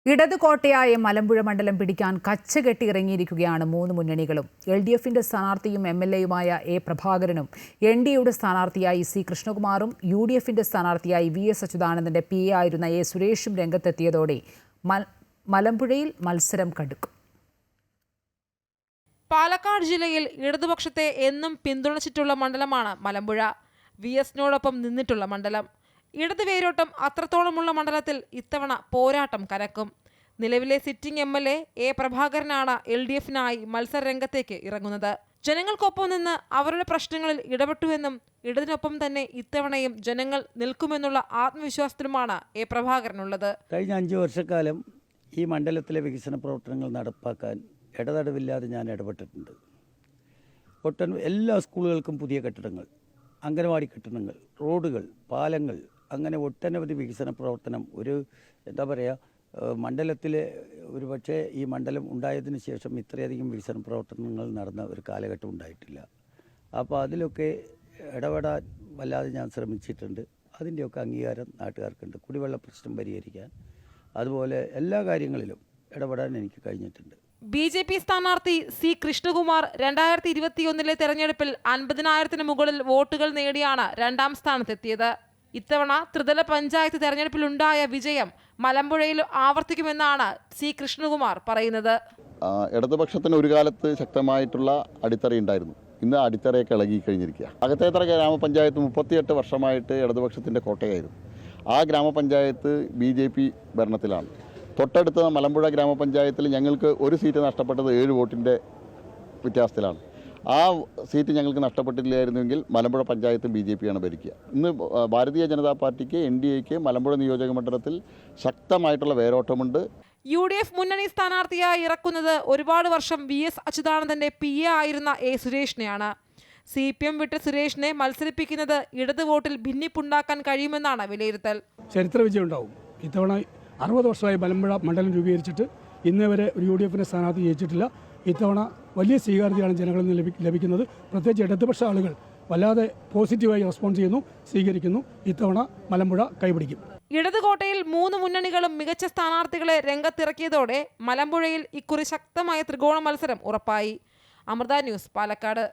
ഇടതുകോട്ടയായ മലമ്പുഴ മണ്ഡലം പിടിക്കാൻ കച്ചകെട്ടി ഇറങ്ങിയിരിക്കുകയാണ് 3 മുന്നണികളും. LDFന്റെ സ്ഥാനാർത്ഥിയും MLAയുമായ A പ്രഭാകരനും NDAയുടെ സ്ഥാനാർത്ഥിയായി C കൃഷ്ണകുമാറും UDFന്റെ സ്ഥാനാർത്ഥിയായി VS അച്യുതാനന്ദന്റെ PA ആയിരുന്ന A സുരേഷും രംഗത്തെത്തിയതോടെ മലമ്പുഴയിൽ മത്സരം കടുക്കും. പാലക്കാട് ജില്ലയിൽ ഇടതുപക്ഷത്തെ എന്നും പിന്തുണച്ചിട്ടുള്ള മണ്ഡലമാണ് മലമ്പുഴ. VSനോടൊപ്പം നിന്നിട്ടുള്ള മണ്ഡലം. ഇടത് വേരോട്ടം അത്രത്തോളമുള്ള മണ്ഡലത്തിൽ ഇത്തവണ പോരാട്ടം കനക്കും. നിലവിലെ സിറ്റിംഗ് MLA A പ്രഭാകരനാണ് LDFനായി മത്സരരംഗത്തേക്ക് ഇറങ്ങുന്നത്. ജനങ്ങൾക്കൊപ്പം നിന്ന് അവരുടെ പ്രശ്നങ്ങളിൽ ഇടപെട്ടുവെന്നും ഇടതിനൊപ്പം തന്നെ ഇത്തവണയും ജനങ്ങൾ നിൽക്കുമെന്നുള്ള ആത്മവിശ്വാസത്തിലുമാണ് A പ്രഭാകരനുള്ളത്. കഴിഞ്ഞ 5 വർഷക്കാലം ഈ മണ്ഡലത്തിലെ വികസന പ്രവർത്തനങ്ങൾ നടപ്പാക്കാൻ ഇടതടവില്ലാതെ ഞാൻ ഇടപെട്ടിട്ടുണ്ട്. എല്ലാ സ്കൂളുകൾക്കും പുതിയ കെട്ടിടങ്ങൾ, അംഗനവാടി കെട്ടിടങ്ങൾ, റോഡുകൾ, പാലങ്ങൾ, അങ്ങനെ ഒട്ടനവധി വികസന പ്രവർത്തനം മണ്ഡലത്തിലെ ഒരുപക്ഷെ ഈ മണ്ഡലം ഉണ്ടായതിന് ശേഷം ഇത്രയധികം വികസന പ്രവർത്തനങ്ങൾ നടന്ന ഒരു കാലഘട്ടം ഉണ്ടായിട്ടില്ല. അപ്പോൾ അതിലൊക്കെ ഇടപെടാൻ വല്ലാതെ ഞാൻ ശ്രമിച്ചിട്ടുണ്ട്. അതിൻ്റെയൊക്കെ അംഗീകാരം നാട്ടുകാർക്കുണ്ട്. കുടിവെള്ള പ്രശ്നം പരിഹരിക്കാൻ, അതുപോലെ എല്ലാ കാര്യങ്ങളിലും ഇടപെടാൻ എനിക്ക് കഴിഞ്ഞിട്ടുണ്ട്. BJP സ്ഥാനാർത്ഥി C കൃഷ്ണകുമാർ 2021 തെരഞ്ഞെടുപ്പിൽ 50,000-ന് മുകളിൽ വോട്ടുകൾ നേടിയാണ് 2ാം സ്ഥാനത്തെത്തിയത്. ഇത്തവണ ത്രിതല പഞ്ചായത്ത് തെരഞ്ഞെടുപ്പിലുണ്ടായ വിജയം മലമ്പുഴയിൽ ആവർത്തിക്കുമെന്നാണ് C കൃഷ്ണകുമാർ പറയുന്നത്. ഇടതുപക്ഷത്തിന് ഒരു കാലത്ത് ശക്തമായിട്ടുള്ള അടിത്തറയുണ്ടായിരുന്നു. ഇന്ന് അടിത്തറയൊക്കെ ഇളകി കഴിഞ്ഞിരിക്കുക. അകത്തേത്തറ ഗ്രാമപഞ്ചായത്ത് 38 വർഷമായിട്ട് ഇടതുപക്ഷത്തിൻ്റെ കോട്ടയായിരുന്നു. ആ ഗ്രാമപഞ്ചായത്ത് BJP ഭരണത്തിലാണ്. തൊട്ടടുത്ത മലമ്പുഴ ഗ്രാമപഞ്ചായത്തിൽ ഞങ്ങൾക്ക് ഒരു സീറ്റ് നഷ്ടപ്പെട്ടത് 7 വോട്ടിൻ്റെ വ്യത്യാസത്തിലാണ്. ആ സീറ്റ് ഞങ്ങൾക്ക് നഷ്ടപ്പെട്ടില്ലായിരുന്നുവെങ്കിൽ മലമ്പുഴ പഞ്ചായത്ത് BJPയാണ് ഭരിക്കുക. ഇന്ന് ഭാരതീയ ജനതാ പാർട്ടിക്ക് NDAക്ക് മലമ്പുഴ നിയോജക മണ്ഡലത്തിൽ ശക്തമായിട്ടുള്ള വേരോട്ടമുണ്ട്. UDF മുന്നണി സ്ഥാനാർത്ഥിയായി ഇറക്കുന്നത് ഒരുപാട് വർഷം VS അച്യുതാനന്ദന്റെ PA ആയിരുന്ന A സുരേഷിനെയാണ്. CPM വിട്ട് സുരേഷിനെ മത്സരിപ്പിക്കുന്നത് ഇടത് വോട്ടിൽ ഭിന്നിപ്പുണ്ടാക്കാൻ കഴിയുമെന്നാണ് വിലയിരുത്തൽ. ചരിത്ര വിജയം ഉണ്ടാവും. ഇത്തവണ 60 വർഷമായി മലമ്പുഴ മണ്ഡലം രൂപീകരിച്ചിട്ട് ഇന്നേ വരെ ഒരു UDFന്റെ സ്ഥാനാർത്ഥി ജയിച്ചിട്ടില്ല. ഇത്തവണ വലിയ സ്വീകാര്യതയാണ് ജനങ്ങളിൽ നിന്ന് ലഭിക്കുന്നത്. പ്രത്യേകിച്ച് ഇടതുപക്ഷ ആളുകൾ വല്ലാതെ പോസിറ്റീവായി റെസ്പോണ്ട് ചെയ്യുന്നു, സ്വീകരിക്കുന്നു. ഇത്തവണ മലമ്പുഴ കൈപിടിക്കും. ഇടതുകോട്ടയിൽ 3 മുന്നണികളും മികച്ച സ്ഥാനാർത്ഥികളെ രംഗത്തിറക്കിയതോടെ മലമ്പുഴയിൽ ഇക്കുറി ശക്തമായ ത്രികോണ മത്സരം ഉറപ്പായി. അമൃത ന്യൂസ്, പാലക്കാട്.